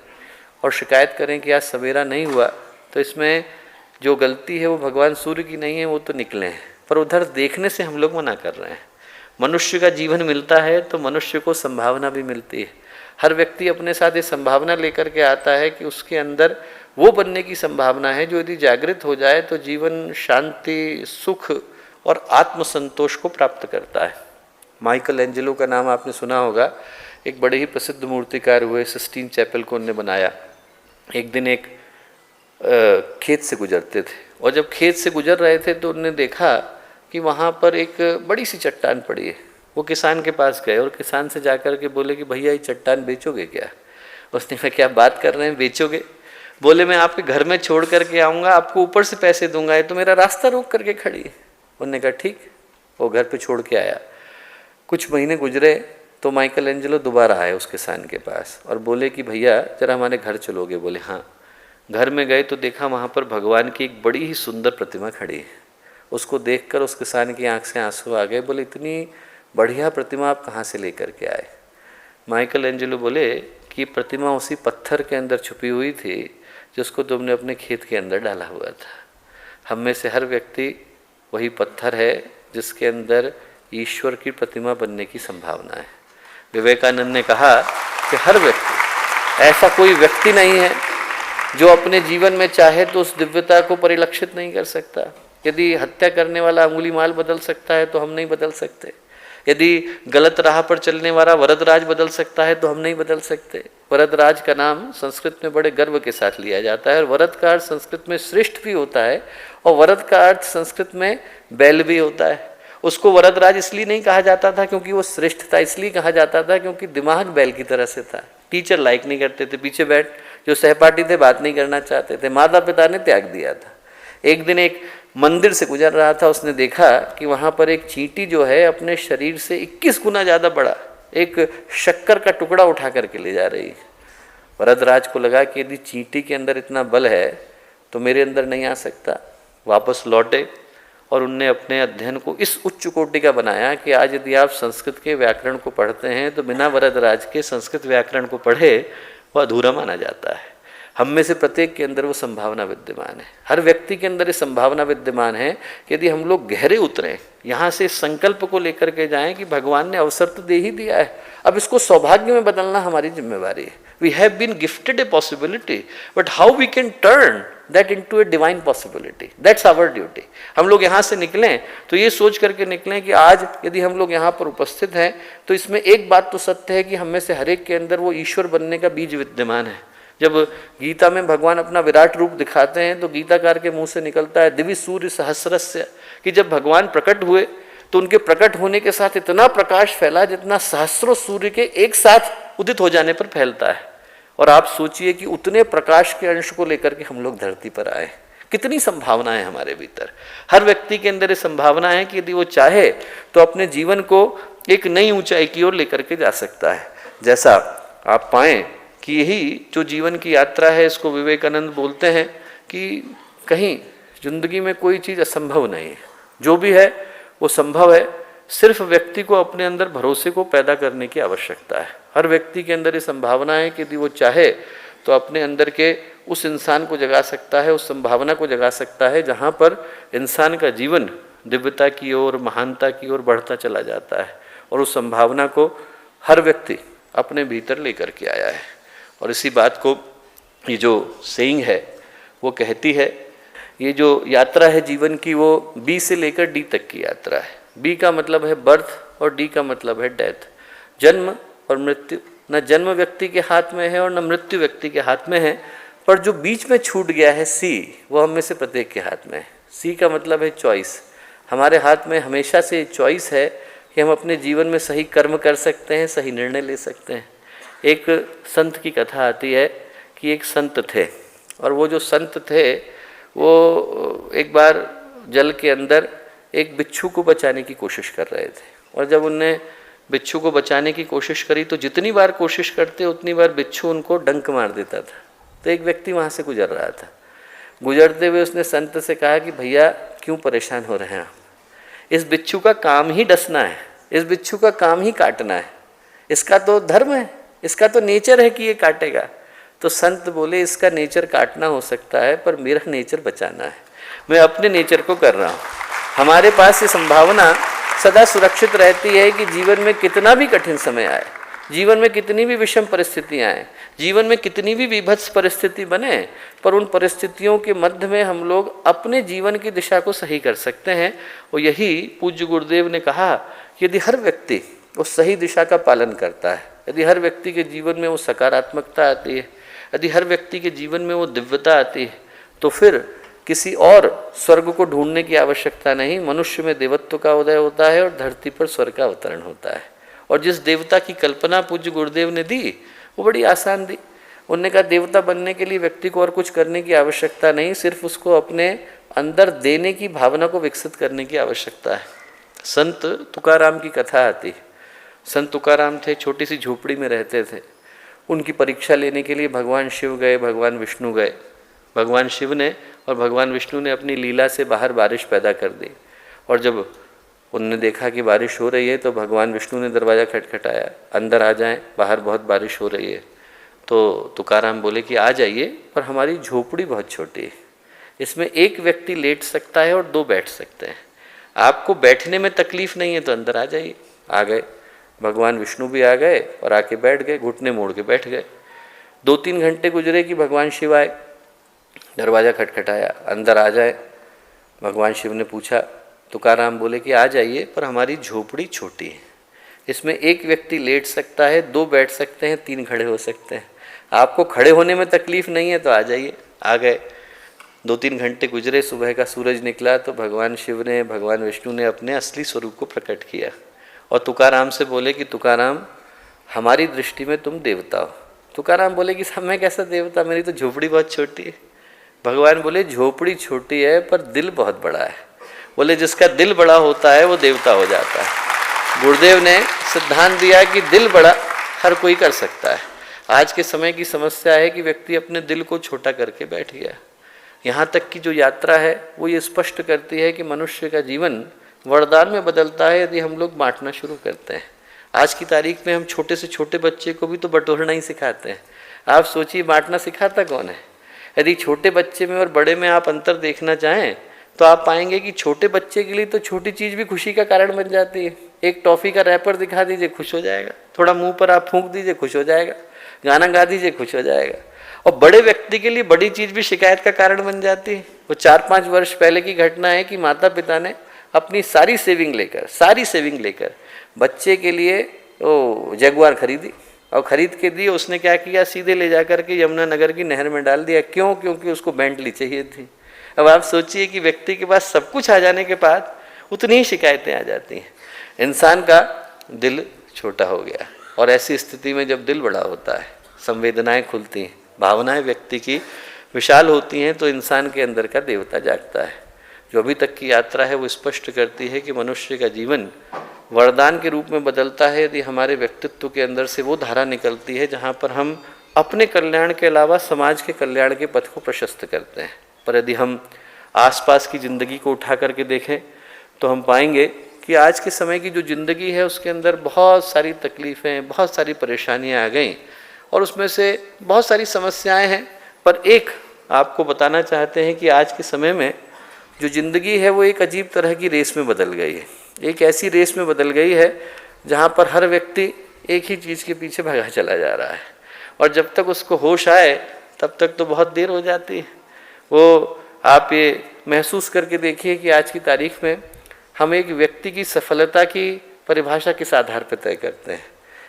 और शिकायत करें कि आज सवेरा नहीं हुआ, तो इसमें जो गलती है वो भगवान सूर्य की नहीं है, वो तो निकले हैं, पर उधर देखने से हम लोग मना कर रहे हैं। मनुष्य का जीवन मिलता है तो मनुष्य को संभावना भी मिलती है। हर व्यक्ति अपने साथ ये संभावना लेकर के आता है कि उसके अंदर वो बनने की संभावना है जो यदि जागृत हो जाए तो जीवन शांति, सुख और आत्मसंतोष को प्राप्त करता है। माइकल एंजेलो का नाम आपने सुना होगा। एक बड़े ही प्रसिद्ध मूर्तिकार हुए, सिस्टीन चैपल को उन्होंने बनाया। एक दिन एक खेत से गुजरते थे और जब खेत से गुजर रहे थे तो उन्होंने देखा कि वहाँ पर एक बड़ी सी चट्टान पड़ी है। वो किसान के पास गए और किसान से जाकर के बोले कि भैया ये चट्टान बेचोगे क्या? उसने कहा क्या बात कर रहे हैं, बेचोगे? बोले मैं आपके घर में छोड़ करके आऊँगा, आपको ऊपर से पैसे दूंगा, ये तो मेरा रास्ता रोक करके खड़ी है। उन्होंने कहा ठीक। वो घर पे छोड़ के आया। कुछ महीने गुजरे तो माइकल एंजेलो दोबारा आए उस किसान के पास और बोले कि भैया जरा हमारे घर चलोगे? बोले हाँ। घर में गए तो देखा वहाँ पर भगवान की एक बड़ी ही सुंदर प्रतिमा खड़ी है। उसको देखकर उस किसान की आंख से आंसू आ गए। बोले इतनी बढ़िया प्रतिमा आप कहाँ से लेकर के आए? माइकल एंजेलो बोले कि प्रतिमा उसी पत्थर के अंदर छुपी हुई थी जिसको तुमने अपने खेत के अंदर डाला हुआ था। हम में से हर व्यक्ति वही पत्थर है जिसके अंदर ईश्वर की प्रतिमा बनने की संभावना है। विवेकानंद ने कहा कि हर व्यक्ति, ऐसा कोई व्यक्ति नहीं है जो अपने जीवन में चाहे तो उस दिव्यता को परिलक्षित नहीं कर सकता। यदि हत्या करने वाला अंगुलीमाल बदल सकता है तो हम नहीं बदल सकते। यदि गलत राह पर चलने वाला वरदराज बदल सकता है तो हम नहीं बदल सकते। वरदराज का नाम संस्कृत में बड़े गर्व के साथ लिया जाता है और वरद का अर्थ संस्कृत में श्रेष्ठ भी होता है और वरद का अर्थ संस्कृत में बैल भी होता है। उसको वरदराज इसलिए नहीं कहा जाता था क्योंकि वो श्रेष्ठ था, इसलिए कहा जाता था क्योंकि दिमाग बैल की तरह से था। टीचर लाइक नहीं करते थे, पीछे बैठ जो सहपाठी थे बात नहीं करना चाहते थे, माता पिता ने त्याग दिया था। एक दिन एक मंदिर से गुजर रहा था, उसने देखा कि वहाँ पर एक चींटी जो है अपने शरीर से 21 गुना ज़्यादा बड़ा एक शक्कर का टुकड़ा उठा करके ले जा रही है। वरदराज को लगा कि यदि चींटी के अंदर इतना बल है तो मेरे अंदर नहीं आ सकता। वापस लौटे और उनने अपने अध्ययन को इस उच्च कोटि का बनाया कि आज यदि आप संस्कृत के व्याकरण को पढ़ते हैं तो बिना वरदराज के संस्कृत व्याकरण को पढ़े वह अधूरा माना जाता है। हम में से प्रत्येक के अंदर वो संभावना विद्यमान है, हर व्यक्ति के अंदर ये संभावना विद्यमान है कि यदि हम लोग गहरे उतरें, यहाँ से संकल्प को लेकर के जाएं कि भगवान ने अवसर तो दे ही दिया है, अब इसको सौभाग्य में बदलना हमारी जिम्मेवारी है। We have been gifted a possibility, but how we can turn that into a divine possibility, that's our duty. हम लोग यहाँ से निकलें तो ये सोच करके निकलें कि आज यदि हम लोग यहाँ पर उपस्थित हैं तो इसमें एक बात तो सत्य है कि हम में से हर एक के अंदर वो ईश्वर बनने का बीज विद्यमान है। जब गीता में भगवान अपना विराट रूप दिखाते हैं तो गीताकार के मुंह से निकलता है दिवि सूर्य सहस्रस्य, कि जब भगवान प्रकट हुए तो उनके प्रकट होने के साथ इतना प्रकाश फैला जितना सहस्रों सूर्य के एक साथ उदित हो जाने पर फैलता है। और आप सोचिए कि उतने प्रकाश के अंश को लेकर के हम लोग धरती पर आए, कितनी संभावना है हमारे भीतर। हर व्यक्ति के अंदर ये संभावना है कि यदि वो चाहे तो अपने जीवन को एक नई ऊंचाई की ओर लेकर के जा सकता है। जैसा आप पाएं कि यही जो जीवन की यात्रा है, इसको विवेकानंद बोलते हैं कि कहीं जिंदगी में कोई चीज़ असंभव नहीं है, जो भी है वो संभव है, सिर्फ व्यक्ति को अपने अंदर भरोसे को पैदा करने की आवश्यकता है। हर व्यक्ति के अंदर ये संभावना है कि यदि वो चाहे तो अपने अंदर के उस इंसान को जगा सकता है, उस संभावना को जगा सकता है जहाँ पर इंसान का जीवन दिव्यता की ओर, महानता की ओर बढ़ता चला जाता है। और उस संभावना को हर व्यक्ति अपने भीतर लेकर के आया है। और इसी बात को ये जो सेइंग है वो कहती है, ये जो यात्रा है जीवन की वो बी से लेकर डी तक की यात्रा है। बी का मतलब है बर्थ और डी का मतलब है डेथ, जन्म और मृत्यु। न जन्म व्यक्ति के हाथ में है और न मृत्यु व्यक्ति के हाथ में है, पर जो बीच में छूट गया है सी, वो हम में से प्रत्येक के हाथ में है। सी का मतलब है चॉइस। हमारे हाथ में हमेशा से चॉइस है कि हम अपने जीवन में सही कर्म कर सकते हैं, सही निर्णय ले सकते हैं। एक संत की कथा आती है कि एक संत थे और वो जो संत थे वो एक बार जल के अंदर एक बिच्छू को बचाने की कोशिश कर रहे थे। और जब उनने बिच्छू को बचाने की कोशिश करी तो जितनी बार कोशिश करते उतनी बार बिच्छू उनको डंक मार देता था। तो एक व्यक्ति वहाँ से गुजर रहा था, गुजरते हुए उसने संत से कहा कि भैया क्यों परेशान हो रहे हैं आप, इस बिच्छू का काम ही डसना है, इस बिच्छू का काम ही काटना है, इसका तो धर्म है, इसका तो नेचर है कि ये काटेगा। तो संत बोले इसका नेचर काटना हो सकता है पर मेरा नेचर बचाना है, मैं अपने नेचर को कर रहा हूँ। हमारे पास ये संभावना सदा सुरक्षित रहती है कि जीवन में कितना भी कठिन समय आए, जीवन में कितनी भी विषम परिस्थितियाँ आए, जीवन में कितनी भी विभत्स परिस्थिति बने, पर उन परिस्थितियों के मध्य में हम लोग अपने जीवन की दिशा को सही कर सकते हैं। और यही पूज्य गुरुदेव ने कहा कि यदि हर व्यक्ति उस सही दिशा का पालन करता है, यदि हर व्यक्ति के जीवन में वो सकारात्मकता आती है, यदि हर व्यक्ति के जीवन में वो दिव्यता आती है, तो फिर किसी और स्वर्ग को ढूंढने की आवश्यकता नहीं। मनुष्य में देवत्व का उदय होता है और धरती पर स्वर्ग का अवतरण होता है। और जिस देवता की कल्पना पूज्य गुरुदेव ने दी वो बड़ी आसान दी। उन्होंने कहा देवता बनने के लिए व्यक्ति को और कुछ करने की आवश्यकता नहीं, सिर्फ उसको अपने अंदर देने की भावना को विकसित करने की आवश्यकता है। संत तुकाराम की कथा आती है। संत तुकाराम थे, छोटी सी झोपड़ी में रहते थे। उनकी परीक्षा लेने के लिए भगवान शिव गए, भगवान विष्णु गए। भगवान शिव ने और भगवान विष्णु ने अपनी लीला से बाहर बारिश पैदा कर दी। और जब उनने देखा कि बारिश हो रही है तो भगवान विष्णु ने दरवाज़ा खटखटाया, अंदर आ जाएं, बाहर बहुत बारिश हो रही है। तो तुकाराम बोले कि आ जाइए, पर हमारी झोपड़ी बहुत छोटी है, इसमें एक व्यक्ति लेट सकता है और दो बैठ सकते हैं, आपको बैठने में तकलीफ नहीं है तो अंदर आ जाइए। आ गए, भगवान विष्णु भी आ गए और आके बैठ गए, घुटने मोड़ के बैठ गए। 2-3 घंटे गुजरे कि भगवान शिव आए, दरवाज़ा खटखटाया, अंदर आ जाए। भगवान शिव ने पूछा, तुकाराम बोले कि आ जाइए, पर हमारी झोपड़ी छोटी है, इसमें एक व्यक्ति लेट सकता है, 2 बैठ सकते हैं, 3 खड़े हो सकते हैं, आपको खड़े होने में तकलीफ नहीं है तो आ जाइए। आ गए, 2-3 घंटे गुजरे, सुबह का सूरज निकला तो भगवान शिव ने, भगवान विष्णु ने अपने असली स्वरूप को प्रकट किया और तुकाराम से बोले कि तुकाराम हमारी दृष्टि में तुम देवता हो। तुकाराम बोले कि साहब मैं कैसा देवता, मेरी तो झोपड़ी बहुत छोटी है। भगवान बोले झोपड़ी छोटी है पर दिल बहुत बड़ा है। बोले जिसका दिल बड़ा होता है वो देवता हो जाता है। गुरुदेव ने सिद्धांत दिया कि दिल बड़ा हर कोई कर सकता है। आज के समय की समस्या है कि व्यक्ति अपने दिल को छोटा करके बैठ गया। यहाँ तक की जो यात्रा है वो ये स्पष्ट करती है कि मनुष्य का जीवन वरदान में बदलता है यदि हम लोग बांटना शुरू करते हैं। आज की तारीख में हम छोटे से छोटे बच्चे को भी तो बटोरना ही सिखाते हैं। आप सोचिए बांटना सिखाता कौन है? यदि छोटे बच्चे में और बड़े में आप अंतर देखना चाहें तो आप पाएंगे कि छोटे बच्चे के लिए तो छोटी चीज़ भी खुशी का कारण बन जाती है। एक टॉफ़ी का रैपर दिखा दीजिए, खुश हो जाएगा। थोड़ा मुंह पर आप फूंक दीजिए, खुश हो जाएगा। गाना गा दीजिए, खुश हो जाएगा। और बड़े व्यक्ति के लिए बड़ी चीज़ भी शिकायत का कारण बन जाती है। वो 4-5 वर्ष पहले की घटना है कि माता पिता ने अपनी सारी सेविंग लेकर बच्चे के लिए वो जगुआर खरीदी और ख़रीद के दी। उसने क्या किया, सीधे ले जा कर के यमुनानगर की नहर में डाल दिया। क्यों? क्योंकि उसको बेंटली चाहिए थी। अब आप सोचिए कि व्यक्ति के पास सब कुछ आ जाने के बाद उतनी ही शिकायतें आ जाती हैं। इंसान का दिल छोटा हो गया और ऐसी स्थिति में जब दिल बड़ा होता है, संवेदनाएं खुलती हैं, भावनाएं व्यक्ति की विशाल होती हैं, तो इंसान के अंदर का देवता जागता है। जो अभी तक की यात्रा है वो स्पष्ट करती है कि मनुष्य का जीवन वरदान के रूप में बदलता है यदि हमारे व्यक्तित्व के अंदर से वो धारा निकलती है जहाँ पर हम अपने कल्याण के अलावा समाज के कल्याण के पथ को प्रशस्त करते हैं। पर यदि हम आसपास की ज़िंदगी को उठा करके देखें तो हम पाएंगे कि आज के समय की जो ज़िंदगी है उसके अंदर बहुत सारी तकलीफ़ें, बहुत सारी परेशानियां आ गई और उसमें से बहुत सारी समस्याएं हैं। पर एक आपको बताना चाहते हैं कि आज के समय में जो ज़िंदगी है वो एक अजीब तरह की रेस में बदल गई है। एक ऐसी रेस में बदल गई है जहाँ पर हर व्यक्ति एक ही चीज़ के पीछे भागा चला जा रहा है और जब तक उसको होश आए तब तक तो बहुत देर हो जाती है। वो आप ये महसूस करके देखिए कि आज की तारीख में हम एक व्यक्ति की सफलता की परिभाषा किस आधार पर तय करते हैं?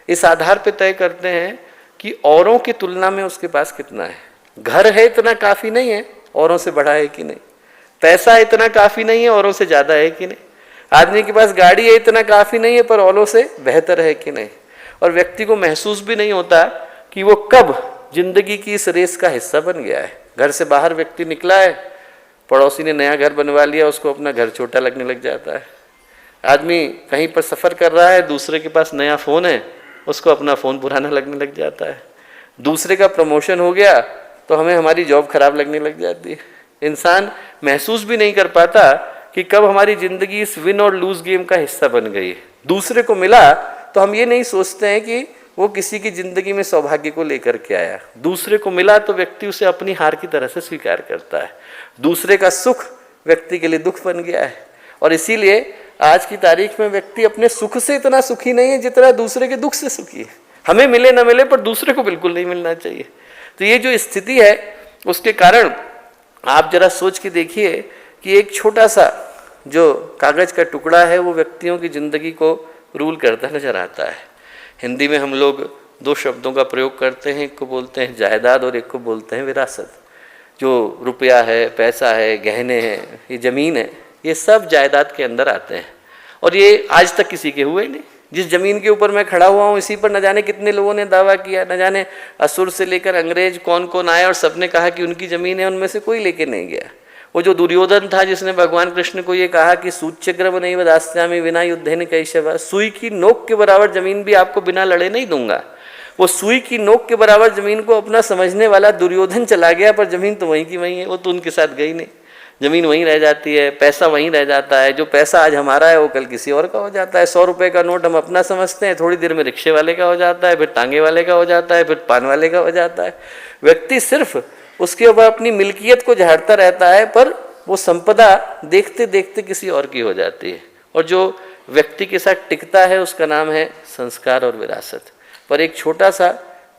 इस आधार पर तय करते हैं कि औरों की तुलना में उसके पास कितना है। घर है इतना काफ़ी नहीं है, औरों से बड़ा है कि नहीं। पैसा इतना काफ़ी नहीं है, औरों से ज़्यादा है कि नहीं। आदमी के पास गाड़ी है इतना काफ़ी नहीं है, पर औरों से बेहतर है कि नहीं। और व्यक्ति को महसूस भी नहीं होता कि वो कब जिंदगी की इस रेस का हिस्सा बन गया है। घर से बाहर व्यक्ति निकला है, पड़ोसी ने नया घर बनवा लिया, उसको अपना घर छोटा लगने लग जाता है। आदमी कहीं पर सफ़र कर रहा है, दूसरे के पास नया फ़ोन है, उसको अपना फ़ोन पुराना लगने लग जाता है। दूसरे का प्रमोशन हो गया तो हमें हमारी जॉब खराब लगने लग जाती है। इंसान महसूस भी नहीं कर पाता कि कब हमारी ज़िंदगी इस विन और लूज़ गेम का हिस्सा बन गई है। दूसरे को मिला तो हम ये नहीं सोचते हैं कि वो किसी की ज़िंदगी में सौभाग्य को लेकर के आया। दूसरे को मिला तो व्यक्ति उसे अपनी हार की तरह से स्वीकार करता है। दूसरे का सुख व्यक्ति के लिए दुख बन गया है और इसीलिए आज की तारीख में व्यक्ति अपने सुख से इतना सुखी नहीं है जितना दूसरे के दुख से सुखी है। हमें मिले न मिले पर दूसरे को बिल्कुल नहीं मिलना चाहिए। तो ये जो स्थिति है उसके कारण आप जरा सोच के देखिए कि एक छोटा सा जो कागज़ का टुकड़ा है वो व्यक्तियों की ज़िंदगी को रूल करता नजर आता है। हिंदी में हम लोग 2 शब्दों का प्रयोग करते हैं, एक को बोलते हैं जायदाद और एक को बोलते हैं विरासत। जो रुपया है, पैसा है, गहने हैं, ये ज़मीन है, ये सब जायदाद के अंदर आते हैं और ये आज तक किसी के हुए नहीं। जिस ज़मीन के ऊपर मैं खड़ा हुआ हूँ इसी पर न जाने कितने लोगों ने दावा किया, न जाने असुर से लेकर अंग्रेज कौन कौन आए और सबने कहा कि उनकी ज़मीन है, उनमें से कोई लेके नहीं गया। वो जो दुर्योधन था जिसने भगवान कृष्ण को ये कहा कि सूच्यग्रम नहीं वदास्यामि विना युद्धेन कैशव, सुई की नोक के बराबर ज़मीन भी आपको बिना लड़े नहीं दूंगा। वो सुई की नोक के बराबर ज़मीन को अपना समझने वाला दुर्योधन चला गया, पर ज़मीन तो वहीं की वहीं है, वो तो उनके साथ गई नहीं। ज़मीन वहीं रह जाती है, पैसा वहीं रह जाता है। जो पैसा आज हमारा है वो कल किसी और का हो जाता है। 100 रुपये का नोट हम अपना समझते हैं, थोड़ी देर में रिक्शे वाले का हो जाता है, फिर टांगे वाले का हो जाता है, फिर पान वाले का हो जाता है। व्यक्ति सिर्फ उसके ऊपर अपनी मिल्कियत को झाड़ता रहता है, पर वो संपदा देखते देखते किसी और की हो जाती है। और जो व्यक्ति के साथ टिकता है उसका नाम है संस्कार और विरासत। पर एक छोटा सा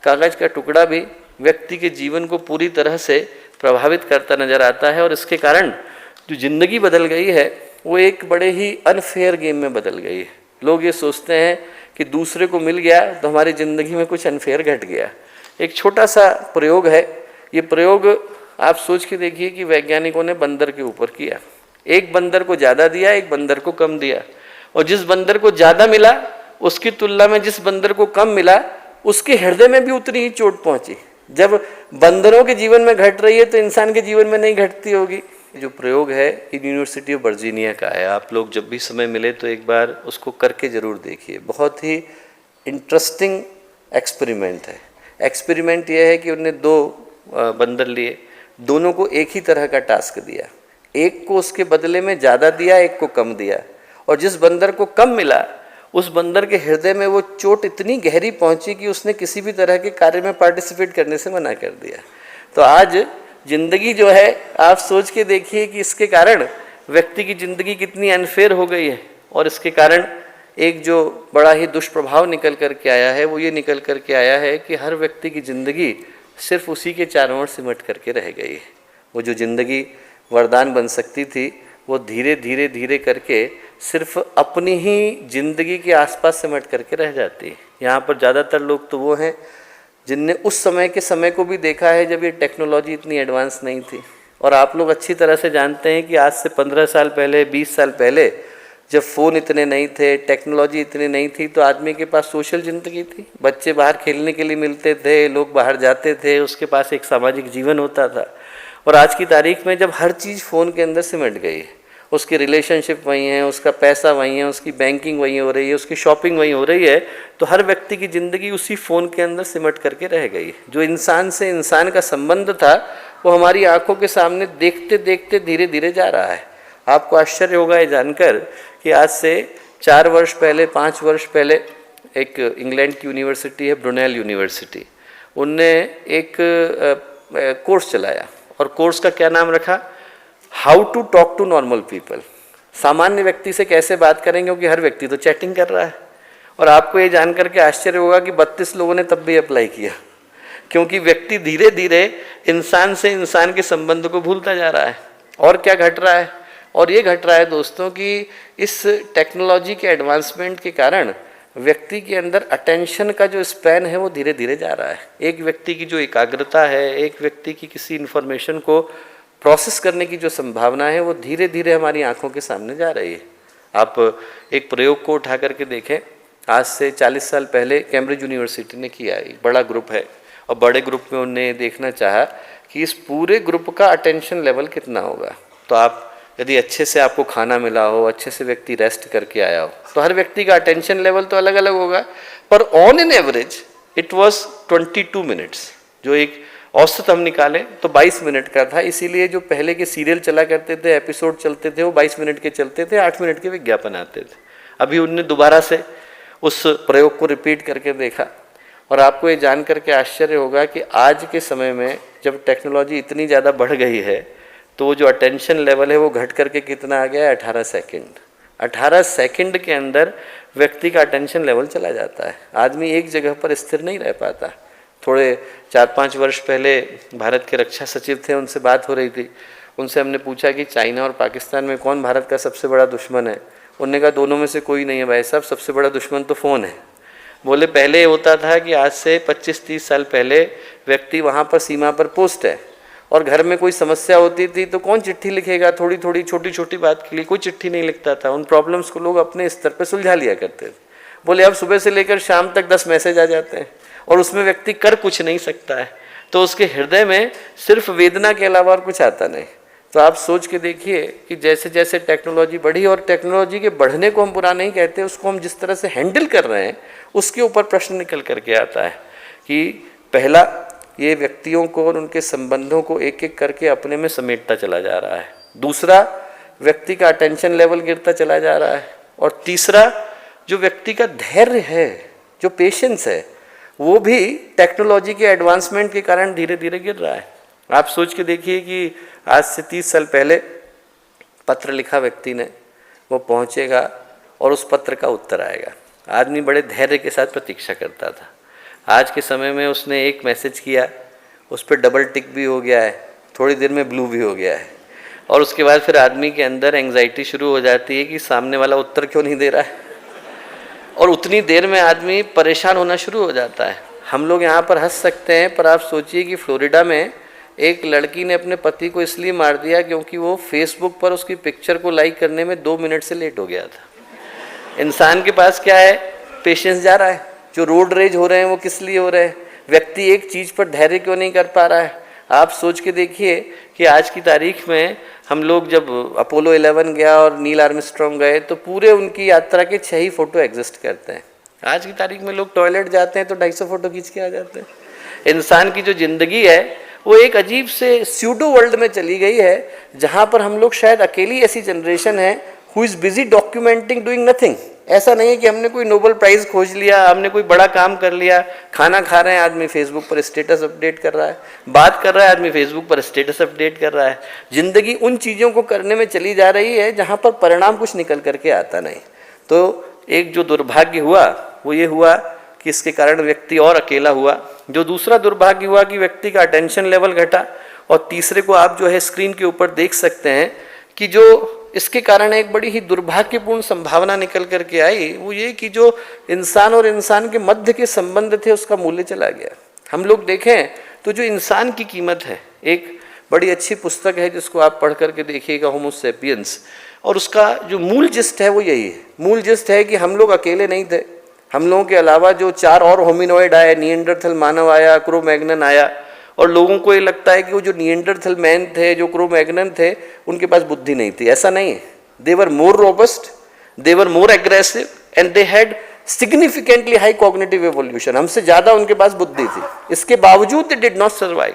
कागज़ का टुकड़ा भी व्यक्ति के जीवन को पूरी तरह से प्रभावित करता नजर आता है और इसके कारण जो ज़िंदगी बदल गई है वो एक बड़े ही अनफेयर गेम में बदल गई है। लोग ये सोचते हैं कि दूसरे को मिल गया तो हमारी ज़िंदगी में कुछ अनफेयर घट गया। एक छोटा सा प्रयोग है, ये प्रयोग आप सोच के देखिए कि वैज्ञानिकों ने बंदर के ऊपर किया। एक बंदर को ज़्यादा दिया, एक बंदर को कम दिया, और जिस बंदर को ज़्यादा मिला उसकी तुलना में जिस बंदर को कम मिला उसके हृदय में भी उतनी ही चोट पहुंची। जब बंदरों के जीवन में घट रही है तो इंसान के जीवन में नहीं घटती होगी। जो प्रयोग है यूनिवर्सिटी ऑफ वर्जीनिया का है, आप लोग जब भी समय मिले तो एक बार उसको करके ज़रूर देखिए। बहुत ही इंटरेस्टिंग एक्सपेरिमेंट है। एक्सपेरिमेंट यह है कि उन्होंने 2 बंदर लिए, दोनों को एक ही तरह का टास्क दिया, एक को उसके बदले में ज़्यादा दिया, एक को कम दिया, और जिस बंदर को कम मिला उस बंदर के हृदय में वो चोट इतनी गहरी पहुंची कि उसने किसी भी तरह के कार्य में पार्टिसिपेट करने से मना कर दिया। तो आज जिंदगी जो है, आप सोच के देखिए कि इसके कारण व्यक्ति की जिंदगी कितनी अनफेयर हो गई है, और इसके कारण एक जो बड़ा ही दुष्प्रभाव निकल कर के आया है वो ये निकल कर के आया है कि हर व्यक्ति की जिंदगी सिर्फ उसी के चारों ओर सिमट करके रह गई है। वो जो जिंदगी वरदान बन सकती थी वो धीरे धीरे धीरे करके सिर्फ अपनी ही जिंदगी के आसपास सिमट करके रह जाती है। यहाँ पर ज़्यादातर लोग तो वो हैं जिनने उस समय के समय को भी देखा है जब ये टेक्नोलॉजी इतनी एडवांस नहीं थी। और आप लोग अच्छी तरह से जानते हैं कि आज से 15 साल पहले, 20 साल पहले जब फ़ोन इतने नहीं थे, टेक्नोलॉजी इतनी नहीं थी, तो आदमी के पास सोशल ज़िंदगी थी। बच्चे बाहर खेलने के लिए मिलते थे, लोग बाहर जाते थे, उसके पास एक सामाजिक जीवन होता था। और आज की तारीख में जब हर चीज़ फ़ोन के अंदर सिमट गई है, उसकी रिलेशनशिप वहीं है, उसका पैसा वहीं है, उसकी बैंकिंग वहीं हो रही है, उसकी शॉपिंग वहीं हो रही है, तो हर व्यक्ति की ज़िंदगी उसी फ़ोन के अंदर सिमट करके रह गई है। जो इंसान से इंसान का संबंध था वो हमारी आंखों के सामने देखते देखते धीरे धीरे जा रहा है। आपको आश्चर्य होगा ये जानकर कि आज से 4 वर्ष पहले, 5 वर्ष पहले एक इंग्लैंड की यूनिवर्सिटी है, ब्रुनेल यूनिवर्सिटी, उनने एक कोर्स चलाया, और कोर्स का क्या नाम रखा, how to talk to normal people. सामान्य व्यक्ति से कैसे बात करें, क्योंकि हर व्यक्ति तो चैटिंग कर रहा है। और आपको ये जानकर के आश्चर्य होगा कि 32 लोगों ने तब भी अप्लाई किया, क्योंकि व्यक्ति धीरे धीरे इंसान से इंसान के संबंध को भूलता जा रहा है। और क्या घट रहा है, और ये घट रहा है दोस्तों कि इस टेक्नोलॉजी के एडवांसमेंट के कारण व्यक्ति के अंदर अटेंशन का जो स्पैन है वो धीरे धीरे जा रहा है। एक व्यक्ति की जो एकाग्रता है, एक व्यक्ति की किसी इन्फॉर्मेशन को प्रोसेस करने की जो संभावना है वो धीरे धीरे हमारी आंखों के सामने जा रही है। आप एक प्रयोग को उठा करके देखें, आज से 40 साल पहले कैम्ब्रिज यूनिवर्सिटी ने किया। एक बड़ा ग्रुप है, और बड़े ग्रुप में उन्होंने देखना चाहा कि इस पूरे ग्रुप का अटेंशन लेवल कितना होगा। तो आप यदि अच्छे से आपको खाना मिला हो, अच्छे से व्यक्ति रेस्ट करके आया हो, तो हर व्यक्ति का अटेंशन लेवल तो अलग अलग होगा, पर on an average it was 22 minutes. जो एक औसत हम निकालें तो 22 मिनट का था। इसीलिए जो पहले के सीरियल चला करते थे, एपिसोड चलते थे, वो 22 मिनट के चलते थे, 8 मिनट के विज्ञापन आते थे। अभी उनने दोबारा से उस प्रयोग को रिपीट करके देखा, और आपको ये जान करके आश्चर्य होगा कि आज के समय में जब टेक्नोलॉजी इतनी ज़्यादा बढ़ गई है तो जो अटेंशन लेवल है वो घट करके कितना आ गया है, 18 सेकंड। 18 सेकंड के अंदर व्यक्ति का अटेंशन लेवल चला जाता है। आदमी एक जगह पर स्थिर नहीं रह पाता। थोड़े 4-5 वर्ष पहले भारत के रक्षा सचिव थे, उनसे बात हो रही थी। उनसे हमने पूछा कि चाइना और पाकिस्तान में कौन भारत का सबसे बड़ा दुश्मन है। उन्होंने कहा दोनों में से कोई नहीं है भाई साहब, सबसे बड़ा दुश्मन तो फ़ोन है। बोले पहले होता था कि आज से 25-30 साल पहले व्यक्ति वहाँ पर सीमा पर पोस्ट है, और घर में कोई समस्या होती थी तो कौन चिट्ठी लिखेगा, थोड़ी थोड़ी छोटी छोटी बात के लिए कोई चिट्ठी नहीं लिखता था। उन प्रॉब्लम्स को लोग अपने स्तर पर सुलझा लिया करते थे। बोले अब सुबह से लेकर शाम तक 10 मैसेज आ जाते हैं, और उसमें व्यक्ति कर कुछ नहीं सकता है, तो उसके हृदय में सिर्फ वेदना के अलावा और कुछ आता नहीं। तो आप सोच के देखिए कि जैसे जैसे टेक्नोलॉजी बढ़ी, और टेक्नोलॉजी के बढ़ने को हम बुरा नहीं कहते, उसको हम जिस तरह से हैंडल कर रहे हैं उसके ऊपर प्रश्न निकल करके आता है कि पहला, ये व्यक्तियों को और उनके संबंधों को एक एक करके अपने में समेटता चला जा रहा है। दूसरा, व्यक्ति का अटेंशन लेवल गिरता चला जा रहा है। और तीसरा, जो व्यक्ति का धैर्य है, जो पेशेंस है, वो भी टेक्नोलॉजी के एडवांसमेंट के कारण धीरे धीरे गिर रहा है। आप सोच के देखिए कि आज से 30 साल पहले पत्र लिखा व्यक्ति ने, वो पहुंचेगा और उस पत्र का उत्तर आएगा। आदमी बड़े धैर्य के साथ प्रतीक्षा करता था। आज के समय में उसने एक मैसेज किया, उस पर डबल टिक भी हो गया है, थोड़ी देर में ब्लू भी हो गया है, और उसके बाद फिर आदमी के अंदर एंग्जाइटी शुरू हो जाती है कि सामने वाला उत्तर क्यों नहीं दे रहा है, और उतनी देर में आदमी परेशान होना शुरू हो जाता है। हम लोग यहाँ पर हंस सकते हैं, पर आप सोचिए कि फ्लोरिडा में एक लड़की ने अपने पति को इसलिए मार दिया क्योंकि वो फेसबुक पर उसकी पिक्चर को लाइक करने में 2 मिनट से लेट हो गया था। इंसान के पास क्या है, पेशेंस जा रहा है। जो रोड रेज हो रहे हैं वो किस लिए हो रहे हैं, व्यक्ति एक चीज़ पर धैर्य क्यों नहीं कर पा रहा है? आप सोच के देखिए कि आज की तारीख में हम लोग जब अपोलो 11 गया और नील आर्मस्ट्रॉन्ग गए तो पूरे उनकी यात्रा के 6 ही फोटो एग्जिस्ट करते हैं। आज की तारीख में लोग टॉयलेट जाते हैं तो 250 फोटो खींच के आ जाते हैं। इंसान की जो जिंदगी है वो एक अजीब से स्यूडो वर्ल्ड में चली गई है, जहाँ पर हम लोग शायद अकेली ऐसी जनरेशन है who is busy documenting doing nothing. ऐसा नहीं है कि हमने कोई नोबेल प्राइज़ खोज लिया, हमने कोई बड़ा काम कर लिया। खाना खा रहे हैं आदमी फेसबुक पर स्टेटस अपडेट कर रहा है, बात कर रहा है आदमी फेसबुक पर स्टेटस अपडेट कर रहा है। जिंदगी उन चीज़ों को करने में चली जा रही है जहाँ पर परिणाम कुछ निकल करके आता नहीं। तो एक जो दुर्भाग्य हुआ वो ये हुआ कि इसके कारण व्यक्ति और अकेला हुआ। जो दूसरा दुर्भाग्य हुआ कि व्यक्ति का अटेंशन लेवल घटा। और तीसरे को आप जो है स्क्रीन के ऊपर देख सकते हैं कि जो इसके कारण एक बड़ी ही दुर्भाग्यपूर्ण संभावना निकल करके आई, वो ये कि जो इंसान और इंसान के मध्य के संबंध थे उसका मूल्य चला गया। हम लोग देखें तो जो इंसान की कीमत है, एक बड़ी अच्छी पुस्तक है जिसको आप पढ़ करके देखिएगा, होमो सेपियंस, और उसका जो मूल जिस्ट है वो यही है। मूल जिस्ट है कि हम लोग अकेले नहीं थे। हम लोगों के अलावा जो 4 और होमिनोइड आए, निएंडरथल मानव आया, क्रो-मैग्नन आया, और लोगों को ये लगता है कि वो जो निएंडरथल मैन थे, जो क्रो-मैग्नन थे, उनके पास बुद्धि नहीं थी। ऐसा नहीं है। They were more robust, they were more aggressive and they had significantly high cognitive evolution. हमसे ज़्यादा उनके पास बुद्धि थी। इसके बावजूद दे डिड नॉट सर्वाइव।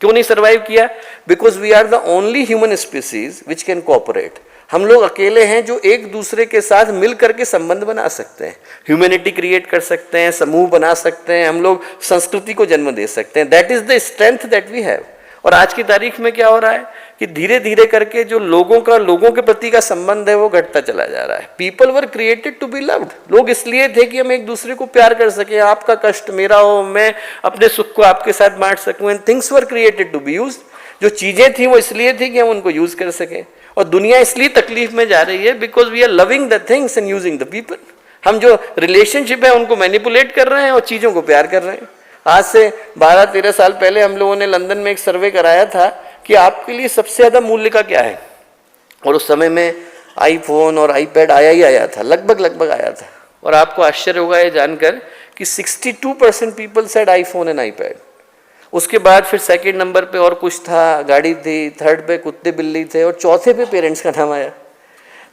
क्यों नहीं सर्वाइव किया? Because we are the only human species which can cooperate. हम लोग अकेले हैं जो एक दूसरे के साथ मिल करके संबंध बना सकते हैं, ह्यूमैनिटी क्रिएट कर सकते हैं, समूह बना सकते हैं, हम लोग संस्कृति को जन्म दे सकते हैं। That is the strength that we have. और आज की तारीख में क्या हो रहा है कि धीरे धीरे करके जो लोगों के प्रति का संबंध है वो घटता चला जा रहा है। People were created to be loved. लोग इसलिए थे कि हम एक दूसरे को प्यार कर सकें, आपका कष्ट मेरा हो, मैं अपने सुख को आपके साथ बांट सकूं, and things were created to be used. जो चीजें थी वो इसलिए थी कि हम उनको यूज कर सकें। और दुनिया इसलिए तकलीफ में जा रही है because we are loving the things and using the people. हम जो रिलेशनशिप है उनको मैनिपुलेट कर रहे हैं और चीज़ों को प्यार कर रहे हैं। आज से 12-13 साल पहले हम लोगों ने लंदन में एक सर्वे कराया था कि आपके लिए सबसे ज़्यादा मूल्य का क्या है, और उस समय में आईफोन और आईपैड आया था, लगभग आया था। और आपको आश्चर्य होगा ये जानकर कि 62% people said iPhone and iPad. उसके बाद फिर सेकंड नंबर पे और कुछ था, गाड़ी थी, थर्ड पे कुत्ते बिल्ली थे, और चौथे पे पेरेंट्स का नाम आया।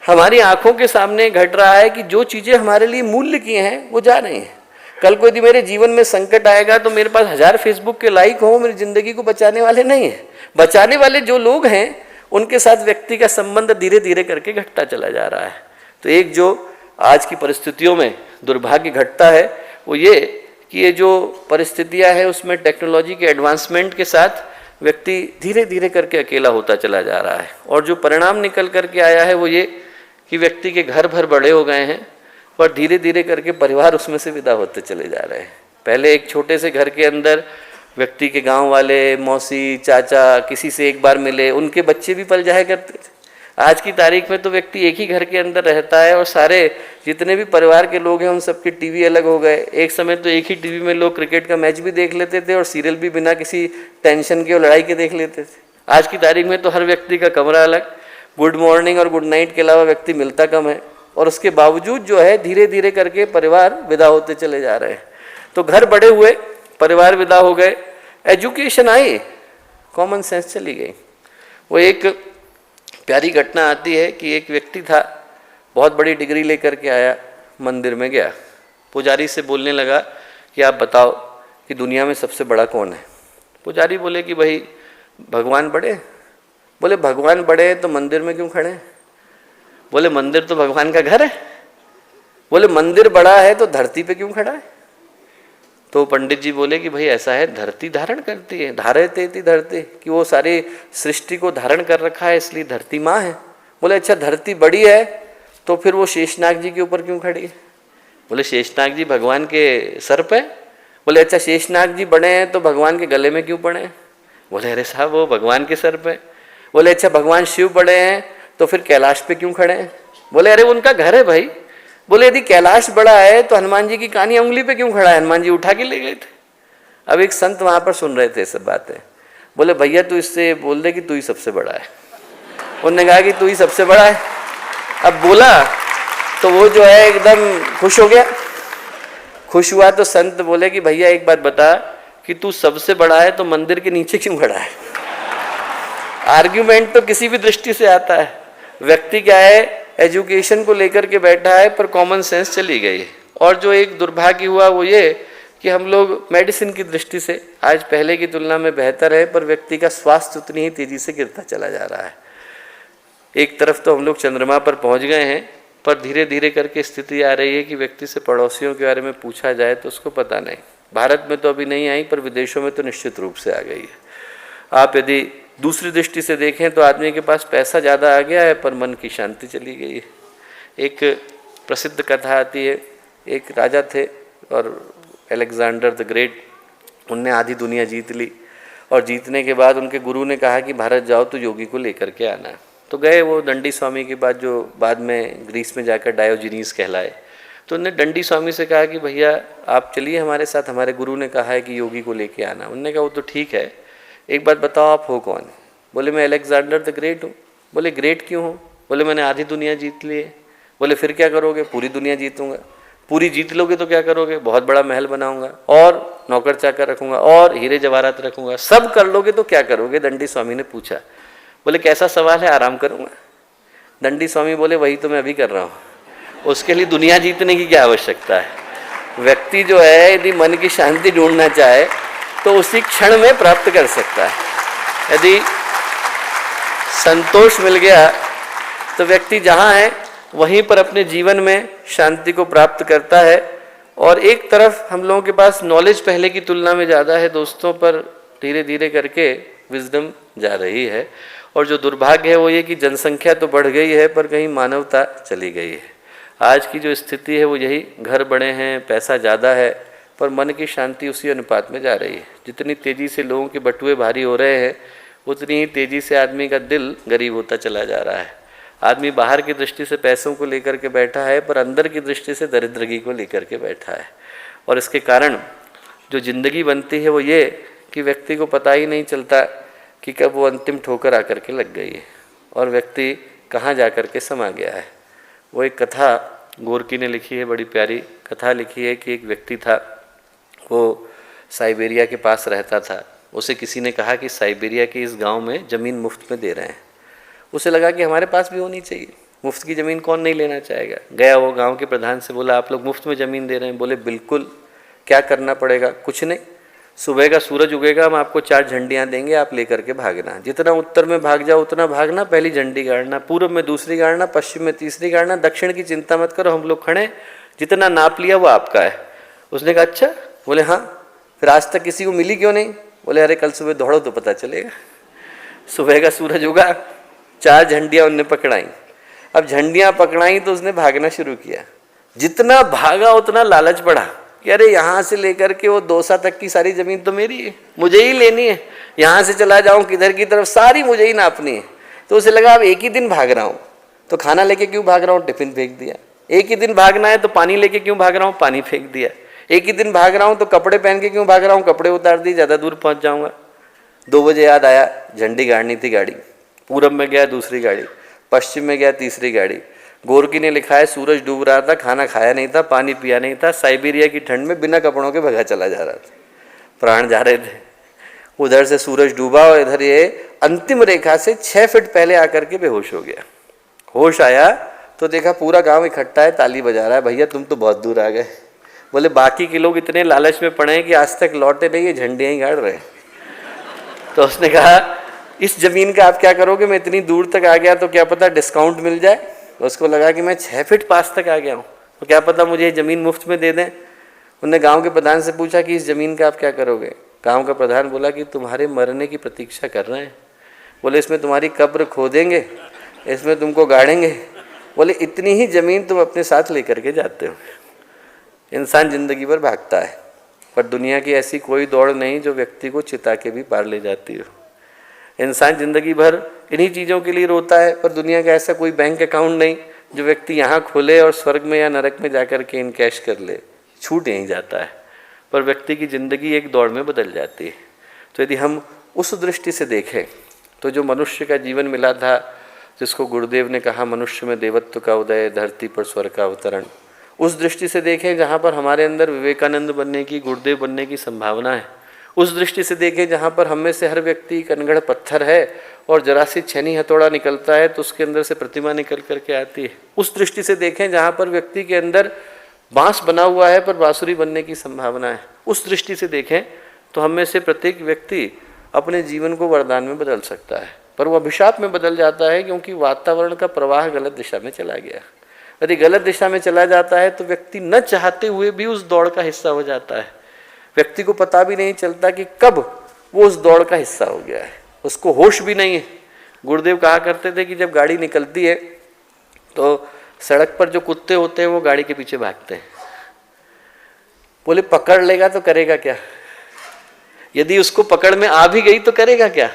हमारी आंखों के सामने घट रहा है कि जो चीज़ें हमारे लिए मूल्य की हैं वो जा रही हैं। कल को यदि मेरे जीवन में संकट आएगा तो मेरे पास 1000 फेसबुक के लाइक हो, मेरी ज़िंदगी को बचाने वाले नहीं हैं। बचाने वाले जो लोग हैं उनके साथ व्यक्ति का संबंध धीरे धीरे करके घटता चला जा रहा है। तो एक जो आज की परिस्थितियों में दुर्भाग्य घटता है वो ये कि ये जो परिस्थितियां हैं उसमें टेक्नोलॉजी के एडवांसमेंट के साथ व्यक्ति धीरे धीरे करके अकेला होता चला जा रहा है। और जो परिणाम निकल करके आया है वो ये कि व्यक्ति के घर भर बड़े हो गए हैं पर धीरे धीरे करके परिवार उसमें से विदा होते चले जा रहे हैं। पहले एक छोटे से घर के अंदर व्यक्ति के गांव वाले, मौसी, चाचा किसी से एक बार मिले, उनके बच्चे भी पल जाया करते थे। आज की तारीख में तो व्यक्ति एक ही घर के अंदर रहता है और सारे जितने भी परिवार के लोग हैं उन सबके टीवी अलग हो गए। एक समय तो एक ही टीवी में लोग क्रिकेट का मैच भी देख लेते थे और सीरियल भी बिना किसी टेंशन के और लड़ाई के देख लेते थे। आज की तारीख में तो हर व्यक्ति का कमरा अलग, गुड मॉर्निंग और गुड नाइट के अलावा व्यक्ति मिलता कम है। और उसके बावजूद जो है धीरे धीरे करके परिवार विदा होते चले जा रहे हैं। तो घर बड़े हुए, परिवार विदा हो गए, एजुकेशन आई, कॉमन सेंस चली गई। वो एक प्यारी घटना आती है कि एक व्यक्ति था, बहुत बड़ी डिग्री लेकर के आया, मंदिर में गया, पुजारी से बोलने लगा कि आप बताओ कि दुनिया में सबसे बड़ा कौन है। पुजारी बोले कि भाई भगवान बड़े। बोले भगवान बड़े हैं तो मंदिर में क्यों खड़े हैं? बोले मंदिर तो भगवान का घर है। बोले मंदिर बड़ा है तो धरती पे क्यों खड़ा है? तो पंडित जी बोले कि भाई ऐसा है, धरती धारण करती है, धारयते इति धरती, कि वो सारी सृष्टि को धारण कर रखा है इसलिए धरती माँ है। बोले अच्छा धरती बड़ी है तो फिर वो शेषनाग जी के ऊपर क्यों खड़ी है? बोले शेषनाग जी भगवान के सर पे। बोले अच्छा शेषनाग जी बड़े हैं तो भगवान के गले में क्यों पड़े हैं? बोले अरे साहब वो भगवान के सर पे। बोले अच्छा भगवान शिव बड़े हैं तो फिर कैलाश पे क्यों खड़े हैं? बोले अरे उनका घर है भाई। बोले यदि कैलाश बड़ा है तो हनुमान जी की कानी उंगली पे क्यों खड़ा है? हनुमान जी उठा के ले गए थे। अब एक संत वहां पर सुन रहे थे सब बातें। बोले भैया तू इससे बोल दे कि तू ही सबसे बड़ा है। उन्होंने कहा कि तू ही सबसे बड़ा है। अब बोला तो वो जो है एकदम खुश हो गया। खुश हुआ तो संत बोले कि भैया एक बात बता कि तू सबसे बड़ा है तो मंदिर के नीचे क्यों खड़ा है। आर्ग्यूमेंट तो किसी भी दृष्टि से आता है। व्यक्ति क्या है, एजुकेशन को लेकर के बैठा है पर कॉमन सेंस चली गई है। और जो एक दुर्भाग्य हुआ वो ये कि हम लोग मेडिसिन की दृष्टि से आज पहले की तुलना में बेहतर है, पर व्यक्ति का स्वास्थ्य उतनी ही तेजी से गिरता चला जा रहा है। एक तरफ तो हम लोग चंद्रमा पर पहुंच गए हैं, पर धीरे धीरे करके स्थिति आ रही है कि व्यक्ति से पड़ोसियों के बारे में पूछा जाए तो उसको पता नहीं। भारत में तो अभी नहीं आई, पर विदेशों में तो निश्चित रूप से आ गई है। आप यदि दूसरी दृष्टि से देखें तो आदमी के पास पैसा ज़्यादा आ गया है पर मन की शांति चली गई है। एक प्रसिद्ध कथा आती है, एक राजा थे और अलेक्जेंडर द ग्रेट, उनने आधी दुनिया जीत ली और जीतने के बाद उनके गुरु ने कहा कि भारत जाओ तो योगी को लेकर के आना। तो गए वो दंडी स्वामी के बाद, जो बाद में ग्रीस में जाकर डायोजनीस कहलाए। तो उन्होंने दंडी स्वामी से कहा कि भैया आप चलिए हमारे साथ, हमारे गुरु ने कहा है कि योगी को लेके आना। उन्होंने कहा वो तो ठीक है, एक बात बताओ आप हो कौन। बोले मैं अलेक्जेंडर द ग्रेट हूँ। बोले ग्रेट क्यों हो। बोले मैंने आधी दुनिया जीत ली है। बोले फिर क्या करोगे। पूरी दुनिया जीतूंगा। पूरी जीत लोगे तो क्या करोगे। बहुत बड़ा महल बनाऊंगा और नौकर चाकर रखूंगा और हीरे जवाहरात रखूंगा। सब कर लोगे तो क्या करोगे। दंडी स्वामी ने पूछा। बोले कैसा सवाल है, आराम करूंगा। दंडी स्वामी बोले वही तो मैं अभी कर रहा हूँ, उसके लिए दुनिया जीतने की क्या आवश्यकता है। व्यक्ति जो है यदि मन की शांति ढूंढना चाहे तो उसी क्षण में प्राप्त कर सकता है। यदि संतोष मिल गया तो व्यक्ति जहाँ है वहीं पर अपने जीवन में शांति को प्राप्त करता है। और एक तरफ हम लोगों के पास नॉलेज पहले की तुलना में ज़्यादा है दोस्तों, पर धीरे धीरे करके विजडम जा रही है। और जो दुर्भाग्य है वो ये कि जनसंख्या तो बढ़ गई है पर कहीं मानवता चली गई है। आज की जो स्थिति है वो यही, घर बड़े हैं, पैसा ज़्यादा है, पर मन की शांति उसी अनुपात में जा रही है। जितनी तेज़ी से लोगों के बटुए भारी हो रहे हैं उतनी ही तेज़ी से आदमी का दिल गरीब होता चला जा रहा है। आदमी बाहर की दृष्टि से पैसों को लेकर के बैठा है पर अंदर की दृष्टि से दरिद्रगी को लेकर के बैठा है। और इसके कारण जो ज़िंदगी बनती है वो ये कि व्यक्ति को पता ही नहीं चलता कि कब वो अंतिम ठोकर आकर के लग गई है और व्यक्ति कहाँ जा कर के समा गया है। वो एक कथा गोरकी ने लिखी है, बड़ी प्यारी कथा लिखी है कि एक व्यक्ति था, वो साइबेरिया के पास रहता था। उसे किसी ने कहा कि साइबेरिया के इस गांव में ज़मीन मुफ्त में दे रहे हैं। उसे लगा कि हमारे पास भी होनी चाहिए, मुफ्त की ज़मीन कौन नहीं लेना चाहेगा। गया वो गांव के प्रधान से बोला आप लोग मुफ्त में ज़मीन दे रहे हैं। बोले बिल्कुल, क्या करना पड़ेगा। कुछ नहीं, सुबह का सूरज उगेगा, हम आपको 4 झंडियाँ देंगे, आप लेकर के भागना। जितना उत्तर में भाग जाओ उतना भागना, पहली झंडी गाड़ना, पूर्व में दूसरी गाड़ना, पश्चिम में तीसरी गाड़ना, दक्षिण की चिंता मत करो, हम लोग खड़े, जितना नाप लिया वो आपका है। उसने कहा अच्छा। बोले हाँ। फिर आज तक किसी को मिली क्यों नहीं। बोले अरे कल सुबह दौड़ो तो पता चलेगा। सुबह का सूरज उगा, 4 झंडियाँ उनने पकड़ाई। अब झंडियाँ पकड़ाई तो उसने भागना शुरू किया। जितना भागा उतना लालच बढ़ा कि अरे यहाँ से लेकर के वो दोसा तक की सारी ज़मीन तो मेरी है, मुझे ही लेनी है। यहाँ से चला जाऊँ किधर की तरफ, सारी मुझे ही नापनी है। तो उसे लगा अब एक ही दिन भाग रहा हूँ तो खाना लेके क्यों भाग रहा हूँ, टिफिन फेंक दिया। एक ही दिन भागना है तो पानी लेके क्यों भाग रहा हूँ, पानी फेंक दिया। एक ही दिन भाग रहा हूँ तो कपड़े पहन के क्यों भाग रहा हूँ, कपड़े उतार दिए, ज़्यादा दूर पहुँच जाऊँगा। 2 बजे याद आया झंडी गाड़नी थी गाड़ी। पूरब में गया दूसरी गाड़ी, पश्चिम में गया तीसरी गाड़ी। गोरकी ने लिखा है सूरज डूब रहा था, खाना खाया नहीं था, पानी पिया नहीं था, साइबेरिया की ठंड में बिना कपड़ों के भगा चला जा रहा था, प्राण जा रहे थे। उधर से सूरज डूबा और इधर ये अंतिम रेखा से 6 फीट पहले आकर के बेहोश हो गया। होश आया तो देखा पूरा गांव इकट्ठा है, ताली बजा रहा है, भैया तुम तो बहुत दूर आ गए। बोले बाकी के लोग इतने लालच में पड़े हैं कि आज तक लौटे नहीं, ये झंडियाँ ही गाड़ रहे। तो उसने कहा इस ज़मीन का आप क्या करोगे, मैं इतनी दूर तक आ गया तो क्या पता डिस्काउंट मिल जाए। उसको लगा कि मैं 6 फीट पास तक आ गया हूँ तो क्या पता मुझे ये ज़मीन मुफ्त में दे दें। उन्होंने गांव के प्रधान से पूछा कि इस ज़मीन का आप क्या करोगे। गांव का प्रधान बोला कि तुम्हारे मरने की प्रतीक्षा कर रहे हैं। बोले इसमें तुम्हारी कब्र खोदेंगे, इसमें तुमको गाड़ेंगे। बोले इतनी ही ज़मीन तुम अपने साथ लेकर के जाते हो। इंसान ज़िंदगी भर भागता है पर दुनिया की ऐसी कोई दौड़ नहीं जो व्यक्ति को चिता के भी पार ले जाती हो। इंसान ज़िंदगी भर इन्हीं चीज़ों के लिए रोता है पर दुनिया का ऐसा कोई बैंक अकाउंट नहीं जो व्यक्ति यहाँ खोले और स्वर्ग में या नरक में जाकर के इनकैश कर ले, छूट यहीं जाता है। पर व्यक्ति की ज़िंदगी एक दौड़ में बदल जाती है। तो यदि हम उस दृष्टि से देखें तो जो मनुष्य का जीवन मिला था, जिसको गुरुदेव ने कहा मनुष्य में देवत्व का उदय, धरती पर स्वर्ग का अवतरण, उस दृष्टि से देखें जहाँ पर हमारे अंदर विवेकानंद बनने की, गुरुदेव बनने की संभावना है, उस दृष्टि से देखें जहाँ पर हम में से हर व्यक्ति कनगढ़ पत्थर है और जरा सी छेनी हथौड़ा निकलता है तो उसके अंदर से प्रतिमा निकल करके आती है। उस दृष्टि से देखें जहाँ पर व्यक्ति के अंदर बांस बना हुआ है पर बांसुरी बनने की संभावना है, उस दृष्टि से देखें तो हम में से प्रत्येक व्यक्ति अपने जीवन को वरदान में बदल सकता है, पर वो अभिशाप में बदल जाता है क्योंकि वातावरण का प्रवाह गलत दिशा में चला गया। यदि गलत दिशा में चला जाता है तो व्यक्ति न चाहते हुए भी उस दौड़ का हिस्सा हो जाता है। व्यक्ति को पता भी नहीं चलता कि कब वो उस दौड़ का हिस्सा हो गया है, उसको होश भी नहीं है। गुरुदेव कहा करते थे कि जब गाड़ी निकलती है तो सड़क पर जो कुत्ते होते हैं वो गाड़ी के पीछे भागते हैं। बोले पकड़ लेगा तो करेगा क्या, यदि उसको पकड़ में आ भी गई तो करेगा क्या।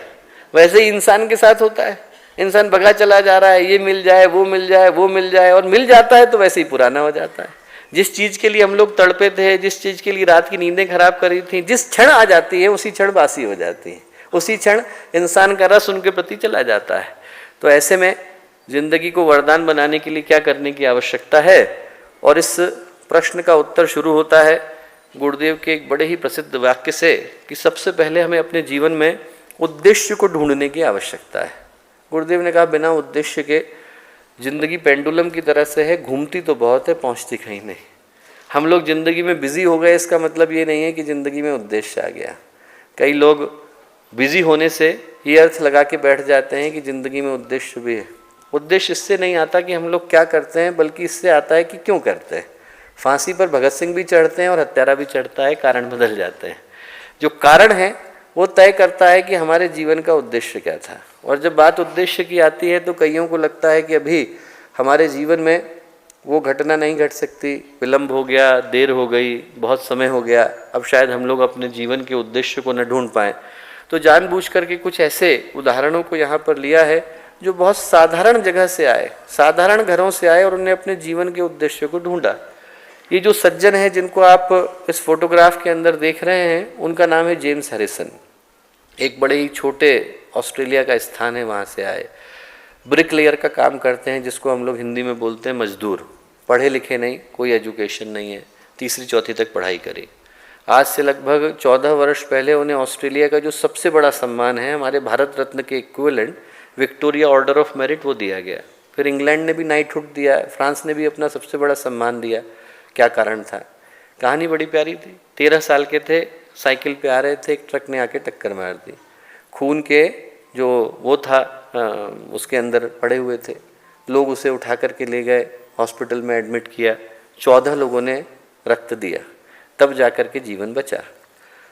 वैसे ही इंसान के साथ होता है, इंसान भगा चला जा रहा है, ये मिल जाए वो मिल जाए वो मिल जाए, और मिल जाता है तो वैसे ही पुराना हो जाता है। जिस चीज़ के लिए हम लोग तड़पे थे, जिस चीज़ के लिए रात की नींदें खराब करी थी, जिस क्षण आ जाती है उसी क्षण बासी हो जाती है, उसी क्षण इंसान का रस उनके प्रति चला जाता है। तो ऐसे में जिंदगी को वरदान बनाने के लिए क्या करने की आवश्यकता है, और इस प्रश्न का उत्तर शुरू होता है गुरुदेव के एक बड़े ही प्रसिद्ध वाक्य से कि सबसे पहले हमें अपने जीवन में उद्देश्य को ढूंढने की आवश्यकता है। गुरुदेव ने कहा बिना उद्देश्य के जिंदगी पेंडुलम की तरह से है, घूमती तो बहुत है पहुंचती कहीं नहीं। हम लोग जिंदगी में बिजी हो गए, इसका मतलब ये नहीं है कि जिंदगी में उद्देश्य आ गया। कई लोग बिजी होने से ये अर्थ लगा के बैठ जाते हैं कि जिंदगी में उद्देश्य भी है। उद्देश्य इससे नहीं आता कि हम लोग क्या करते हैं, बल्कि इससे आता है कि क्यों करते हैं। फांसी पर भगत सिंह भी चढ़ते हैं और हत्यारा भी चढ़ता है, कारण बदल जाते हैं। जो कारण है वो तय करता है कि हमारे जीवन का उद्देश्य क्या था। और जब बात उद्देश्य की आती है तो कईयों को लगता है कि अभी हमारे जीवन में वो घटना नहीं घट सकती, विलंब हो गया, देर हो गई, बहुत समय हो गया, अब शायद हम लोग अपने जीवन के उद्देश्य को न ढूंढ पाएँ। तो जानबूझ करके कुछ ऐसे उदाहरणों को यहाँ पर लिया है जो बहुत साधारण जगह से आए, साधारण घरों से आए और उन्होंने अपने जीवन के उद्देश्य को ढूंढा। ये जो सज्जन हैं जिनको आप इस फोटोग्राफ के अंदर देख रहे हैं, उनका नाम है जेम्स हैरिसन। एक बड़े ही छोटे ऑस्ट्रेलिया का स्थान है, वहाँ से आए। ब्रिक लेयर का काम करते हैं, जिसको हम लोग हिंदी में बोलते हैं मजदूर। पढ़े लिखे नहीं, कोई एजुकेशन नहीं है, तीसरी चौथी तक पढ़ाई करी। आज से लगभग 14 वर्ष पहले उन्हें ऑस्ट्रेलिया का जो सबसे बड़ा सम्मान है, हमारे भारत रत्न के equivalent Victoria order of merit, वो दिया गया। फिर इंग्लैंड ने भी नाइटहुड दिया, फ्रांस ने भी अपना सबसे बड़ा सम्मान दिया। क्या कारण था? कहानी बड़ी प्यारी थी। 13 साल के थे, साइकिल पे आ रहे थे, एक ट्रक ने आके टक्कर मार दी। खून के जो वो था उसके अंदर पड़े हुए थे। लोग उसे उठा करके ले गए, हॉस्पिटल में एडमिट किया। 14 लोगों ने रक्त दिया, तब जा कर के जीवन बचा।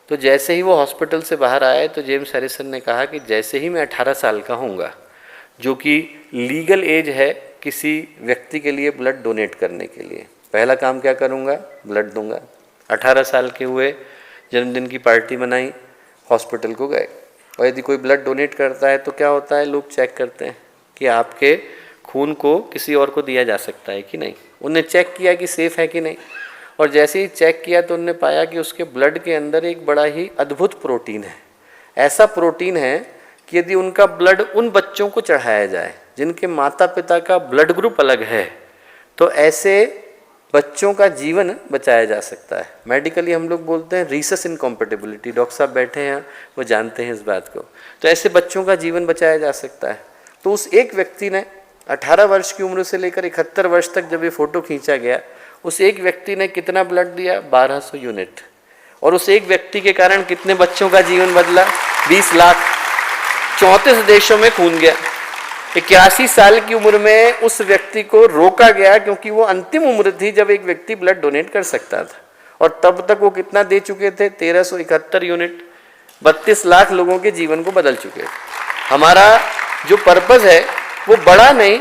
तो जैसे ही वो हॉस्पिटल से बाहर आए तो जेम्स हैरिसन ने कहा कि जैसे ही मैं 18 साल का होऊंगा, जो कि लीगल एज है किसी व्यक्ति के लिए ब्लड डोनेट करने के लिए, पहला काम क्या करूंगा? ब्लड दूंगा। 18 साल के हुए, जन्मदिन की पार्टी मनाई, हॉस्पिटल को गए। और यदि कोई ब्लड डोनेट करता है तो क्या होता है, लोग चेक करते हैं कि आपके खून को किसी और को दिया जा सकता है कि नहीं। उनने चेक किया कि सेफ़ है कि नहीं, और जैसे ही चेक किया तो उनने पाया कि उसके ब्लड के अंदर एक बड़ा ही अद्भुत प्रोटीन है। ऐसा प्रोटीन है कि यदि उनका ब्लड उन बच्चों को चढ़ाया जाए जिनके माता पिता का ब्लड ग्रुप अलग है, तो ऐसे बच्चों का जीवन बचाया जा सकता है। मेडिकली हम लोग बोलते हैं रीसस इनकॉम्पेटिबिलिटी। डॉक्टर साहब बैठे हैं, वो जानते हैं इस बात को। तो ऐसे बच्चों का जीवन बचाया जा सकता है। तो उस एक व्यक्ति ने 18 वर्ष की उम्र से लेकर 71 वर्ष तक जब ये फ़ोटो खींचा गया, उस एक व्यक्ति ने कितना ब्लड दिया? 1200 यूनिट। और उस एक व्यक्ति के कारण कितने बच्चों का जीवन बदला? 20 लाख। 34 देशों में खून गया। 81 साल की उम्र में उस व्यक्ति को रोका गया, क्योंकि वो अंतिम उम्र थी जब एक व्यक्ति ब्लड डोनेट कर सकता था। और तब तक वो कितना दे चुके थे? 1371 यूनिट। 32 लाख लोगों के जीवन को बदल चुके थे। हमारा जो पर्पज़ है वो बड़ा नहीं,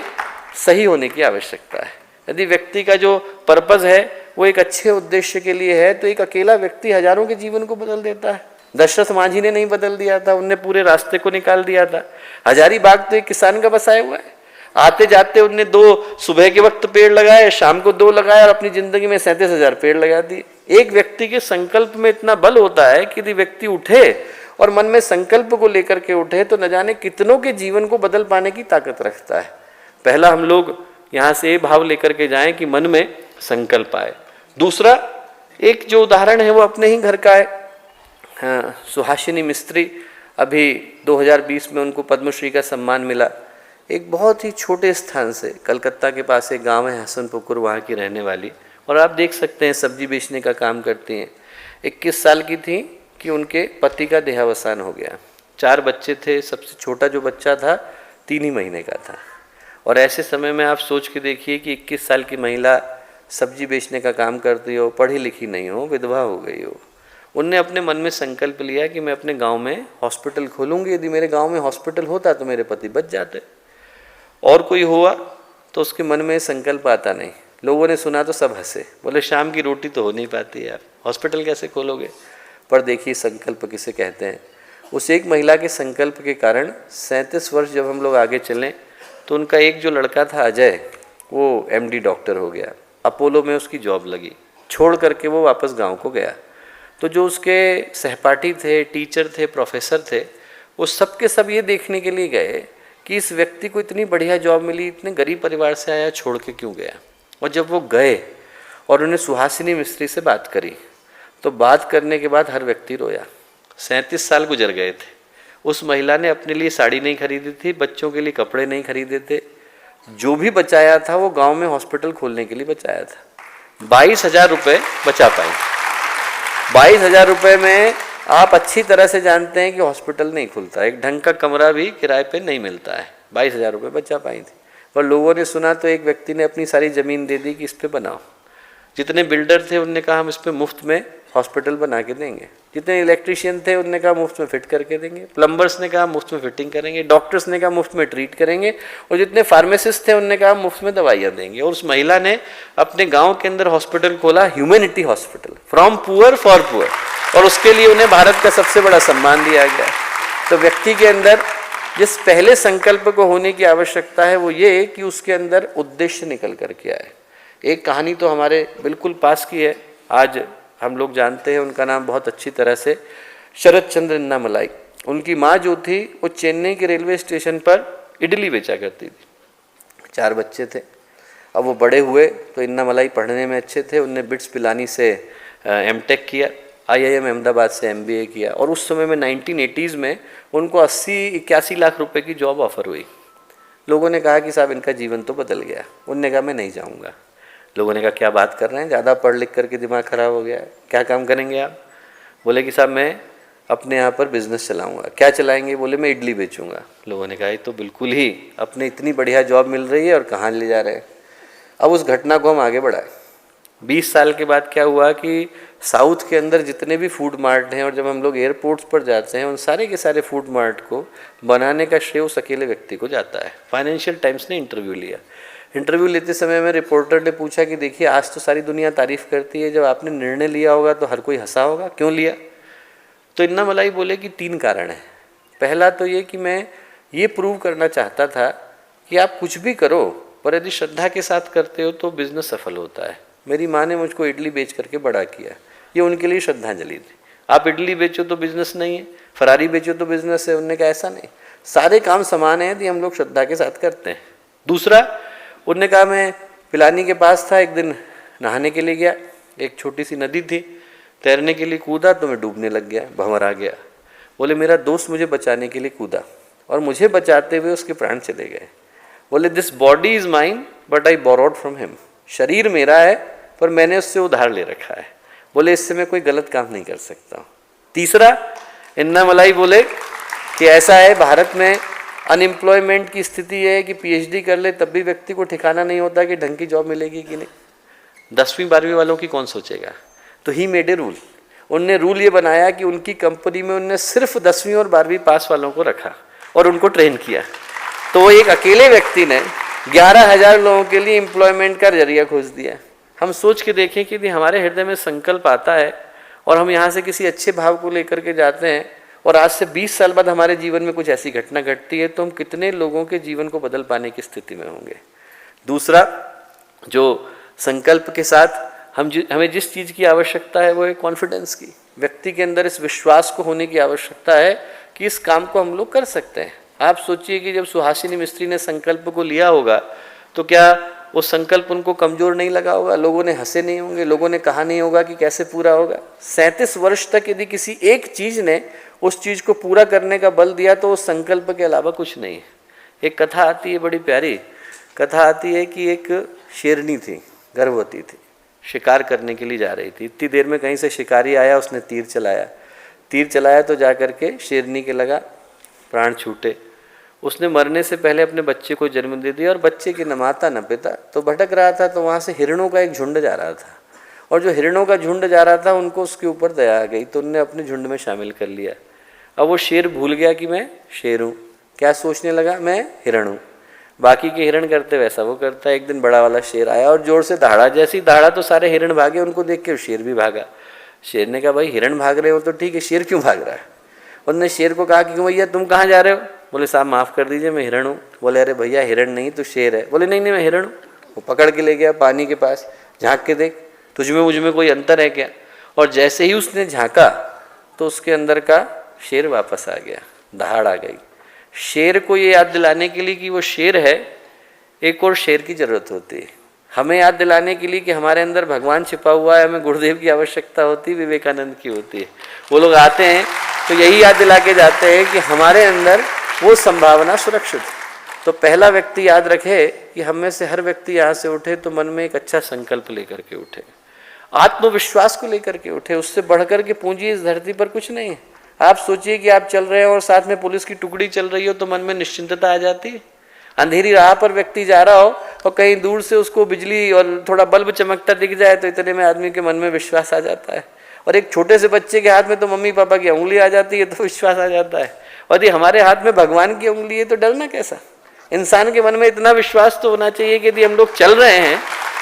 सही होने की आवश्यकता है। यदि व्यक्ति का जो पर्पज़ है वो एक अच्छे उद्देश्य के लिए है, तो एक अकेला व्यक्ति हजारों के जीवन को बदल देता है। दशरथ मांझी ने नहीं बदल दिया था, उनने पूरे रास्ते को निकाल दिया था। हजारीबाग तो एक किसान का बसाया हुआ है। आते जाते उनने 2 सुबह के वक्त पेड़ लगाए, शाम को 2 लगाए, और अपनी जिंदगी में 37,000 पेड़ लगा दिए। एक व्यक्ति के संकल्प में इतना बल होता है कि यदि व्यक्ति उठे और मन में संकल्प को लेकर के उठे तो न जाने कितनों के जीवन को बदल पाने की ताकत रखता है। पहला हम लोग यहाँ से भाव लेकर के जाएं कि मन में संकल्प आए। दूसरा, एक जो उदाहरण है वो अपने ही घर का है। सुहासिनी मिस्त्री, अभी 2020 में उनको पद्मश्री का सम्मान मिला। एक बहुत ही छोटे स्थान से, कलकत्ता के पास एक गांव है हसनपुकुर, वहाँ की रहने वाली, और आप देख सकते हैं सब्जी बेचने का काम करती हैं। 21 साल की थी कि उनके पति का देहावसान हो गया। 4 बच्चे थे, सबसे छोटा जो बच्चा था 3 ही महीने का था। और ऐसे समय में आप सोच के देखिए कि 21 साल की महिला सब्जी बेचने का काम करती हो, पढ़ी लिखी नहीं हो, विधवा हो गई हो। उनने अपने मन में संकल्प लिया कि मैं अपने गांव में हॉस्पिटल खोलूँगी, यदि मेरे गांव में हॉस्पिटल होता तो मेरे पति बच जाते। और कोई हुआ तो उसके मन में संकल्प आता नहीं। लोगों ने सुना तो सब हंसे, बोले शाम की रोटी तो हो नहीं पाती यार, हॉस्पिटल कैसे खोलोगे। पर देखिए संकल्प किसे कहते हैं। उस एक महिला के संकल्प के कारण 37 वर्ष जब हम लोग आगे चलें तो उनका एक जो लड़का था अजय, वो MD डॉक्टर हो गया, अपोलो में उसकी जॉब लगी, छोड़ करके वो वापस गांव को गया। तो जो उसके सहपाठी थे, टीचर थे, प्रोफेसर थे, वो सब के सब ये देखने के लिए गए कि इस व्यक्ति को इतनी बढ़िया जॉब मिली, इतने गरीब परिवार से आया, छोड़ के क्यों गया। और जब वो गए और उन्हें सुहासिनी मिस्त्री से बात करी, तो बात करने के बाद हर व्यक्ति रोया। 37 साल गुजर गए थे। उस महिला ने अपने लिए साड़ी नहीं खरीदी थी, बच्चों के लिए कपड़े नहीं खरीदे थे, जो भी बचाया था वो गांव में हॉस्पिटल खोलने के लिए बचाया था। 22,000 रुपये बचा पाई। 22,000 रुपये में आप अच्छी तरह से जानते हैं कि हॉस्पिटल नहीं खुलता, एक ढंग का कमरा भी किराए पे नहीं मिलता है। 22,000 रुपये बचा पाई थी। पर लोगों ने सुना तो एक व्यक्ति ने अपनी सारी ज़मीन दे दी कि इस पे बनाओ। जितने बिल्डर थे उनने कहा हम इस पे मुफ्त में हॉस्पिटल बना के देंगे। जितने इलेक्ट्रीशियन थे उनने कहा मुफ्त में फिट करके देंगे। प्लम्बर्स ने कहा मुफ्त में फिटिंग करेंगे। डॉक्टर्स ने कहा मुफ्त में ट्रीट करेंगे। और जितने फार्मासिस्ट थे उनने कहा मुफ्त में दवाइयाँ देंगे। और उस महिला ने अपने गाँव के अंदर हॉस्पिटल खोला, humanity hospital, from poor for poor. और उसके लिए उन्हें भारत का सबसे बड़ा सम्मान दिया गया। तो व्यक्ति के अंदर जिस पहले संकल्प को होने की आवश्यकता है वो ये कि उसके अंदर उद्देश्य निकल करके आए। एक कहानी तो हमारे बिल्कुल पास की है, आज हम लोग जानते हैं, उनका नाम बहुत अच्छी तरह से शरद चंद्र अन्नामलाई। उनकी माँ जो थी वो चेन्नई के रेलवे स्टेशन पर इडली बेचा करती थी। 4 बच्चे थे। अब वो बड़े हुए तो अन्नामलाई पढ़ने में अच्छे थे। उनने बिट्स पिलानी से MTech किया, IIM अहमदाबाद से MBA किया। और उस समय में 1980s में उनको 80-81 लाख रुपए की जॉब ऑफर हुई। लोगों ने कहा कि साहब इनका जीवन तो बदल गया। उनने कहा मैं नहीं जाऊँगा। लोगों ने कहा क्या बात कर रहे हैं, ज़्यादा पढ़ लिख करके दिमाग ख़राब हो गया है, क्या काम करेंगे आप। बोले कि साहब मैं अपने यहाँ पर बिज़नेस चलाऊँगा। क्या चलाएँगे, बोले मैं इडली बेचूँगा। लोगों ने कहा ये तो बिल्कुल ही, अपने इतनी बढ़िया जॉब मिल रही है और कहाँ ले जा रहे हैं। अब उस घटना को हम आगे बढ़ाएं। 20 साल के बाद क्या हुआ कि साउथ के अंदर जितने भी फूड मार्ट हैं, और जब हम लोग एयरपोर्ट्स पर जाते हैं, उन सारे के सारे फूड मार्ट को बनाने का श्रेय उस अकेले व्यक्ति को जाता है। फाइनेंशियल टाइम्स ने इंटरव्यू लिया। इंटरव्यू लेते समय में रिपोर्टर ने पूछा कि देखिए आज तो सारी दुनिया तारीफ़ करती है, जब आपने निर्णय लिया होगा तो हर कोई हंसा होगा, क्यों लिया। तो अन्नामलाई बोले कि 3 कारण हैं। पहला तो ये कि मैं ये प्रूव करना चाहता था कि आप कुछ भी करो पर यदि श्रद्धा के साथ करते हो तो बिज़नेस सफल होता है। मेरी माँ ने मुझको इडली बेच करके बड़ा किया, ये उनके लिए श्रद्धांजलि थी। आप इडली बेचो तो बिज़नेस नहीं है, फरारी बेचो तो बिज़नेस है। उन्होंने कहा ऐसा नहीं, सारे काम समान हैं यदि हम लोग श्रद्धा के साथ करते हैं। दूसरा, उन्होंने कहा मैं पिलानी के पास था, एक दिन नहाने के लिए गया, एक छोटी सी नदी थी, तैरने के लिए कूदा तो मैं डूबने लग गया, भंवर आ गया। बोले मेरा दोस्त मुझे बचाने के लिए कूदा और मुझे बचाते हुए उसके प्राण चले गए। बोले this body is mine but I borrowed from him. शरीर मेरा है पर मैंने उससे उधार ले रखा है। बोले इससे मैं कोई गलत काम नहीं कर सकता। तीसरा, अन्नामलाई बोले कि ऐसा है भारत में अनएम्प्लॉयमेंट की स्थिति है कि PhD कर ले तब भी व्यक्ति को ठिकाना नहीं होता कि ढंग की जॉब मिलेगी कि नहीं। 10वीं 12वीं वालों की कौन सोचेगा। तो ही मेड ए रूल। उनने रूल ये बनाया कि उनकी कंपनी में उनने सिर्फ 10वीं और 12वीं पास वालों को रखा और उनको ट्रेन किया। तो वो एक अकेले व्यक्ति ने 11,000 लोगों के लिए एम्प्लॉयमेंट का जरिया खोज दिया। हम सोच के देखें कि यदि हमारे हृदय में संकल्प आता है और हम यहाँ से किसी अच्छे भाव को लेकर के जाते हैं और आज से 20 साल बाद हमारे जीवन में कुछ ऐसी घटना घटती है तो हम कितने लोगों के जीवन को बदल पाने की स्थिति में होंगे। दूसरा, जो संकल्प के साथ हमें जिस चीज़ की आवश्यकता है वो है कॉन्फिडेंस की। व्यक्ति के अंदर इस विश्वास को होने की आवश्यकता है कि इस काम को हम लोग कर सकते हैं। आप सोचिए कि जब सुहासिनी मिस्त्री ने संकल्प को लिया होगा तो क्या वो संकल्प उनको कमजोर नहीं लगा होगा, लोगों ने हंसे नहीं होंगे, लोगों ने कहा नहीं होगा कि कैसे पूरा होगा। 37 वर्ष तक यदि किसी एक चीज ने उस चीज को पूरा करने का बल दिया तो उस संकल्प के अलावा कुछ नहीं है। एक कथा आती है, बड़ी प्यारी कथा आती है कि एक शेरनी थी, गर्भवती थी, शिकार करने के लिए जा रही थी। इतनी देर में कहीं से शिकारी आया, उसने तीर चलाया तो जा करके शेरनी के लगा, प्राण छूटे। उसने मरने से पहले अपने बच्चे को जन्म दे दिया और बच्चे की न माता न पिता। तो भटक रहा था तो वहाँ से हिरणों का एक झुंड जा रहा था, और जो हिरणों का झुंड जा रहा था उनको उसके ऊपर दया आ गई तो उनने अपने झुंड में शामिल कर लिया। अब वो शेर भूल गया कि मैं शेर हूँ, क्या सोचने लगा, मैं हिरण हूँ। बाकी के हिरण करते वैसा वो करता। एक दिन बड़ा वाला शेर आया और जोर से दहाड़ा, जैसे ही दहाड़ा तो सारे हिरण भागे, उनको देख के शेर भी भागा। शेर ने कहा भाई हिरण भाग रहे हो तो ठीक है, शेर क्यों भाग रहा है। उन्होंने शेर को कहा कि भैया तुम कहाँ जा रहे हो। बोले साहब माफ़ कर दीजिए मैं हिरण हूँ। बोले अरे भैया हिरण नहीं तो शेर है। बोले नहीं नहीं मैं हिरण हूँ। वो पकड़ के ले गया पानी के पास, झाँक के देख तुझमें मुझमें कोई अंतर है क्या। और जैसे ही उसने झाँका तो उसके अंदर का शेर वापस आ गया, दहाड़ आ गई। शेर को ये याद दिलाने के लिए कि वो शेर है, एक और शेर की जरूरत होती है। हमें याद दिलाने के लिए कि हमारे अंदर भगवान छिपा हुआ है, हमें गुरुदेव की आवश्यकता होती है, विवेकानंद की होती है। वो लोग आते हैं तो यही याद दिला के जाते हैं कि हमारे अंदर वो संभावना सुरक्षित है। तो पहला व्यक्ति याद रखे कि हम में से हर व्यक्ति यहाँ से उठे तो मन में एक अच्छा संकल्प लेकर के उठे, आत्मविश्वास को लेकर के उठे। उससे बढ़कर के पूंजी इस धरती पर कुछ नहीं है। आप सोचिए कि आप चल रहे हैं और साथ में पुलिस की टुकड़ी चल रही हो तो मन में निश्चिंतता आ जाती है। अंधेरी राह पर व्यक्ति जा रहा हो और कहीं दूर से उसको बिजली और थोड़ा बल्ब चमकता दिख जाए तो इतने में आदमी के मन में विश्वास आ जाता है। और एक छोटे से बच्चे के हाथ में तो मम्मी पापा की उंगली आ जाती है तो विश्वास आ जाता है। और यदि हमारे हाथ में भगवान की उंगली है तो डरना कैसा। इंसान के मन में इतना विश्वास तो होना चाहिए कि यदि हम लोग चल रहे हैं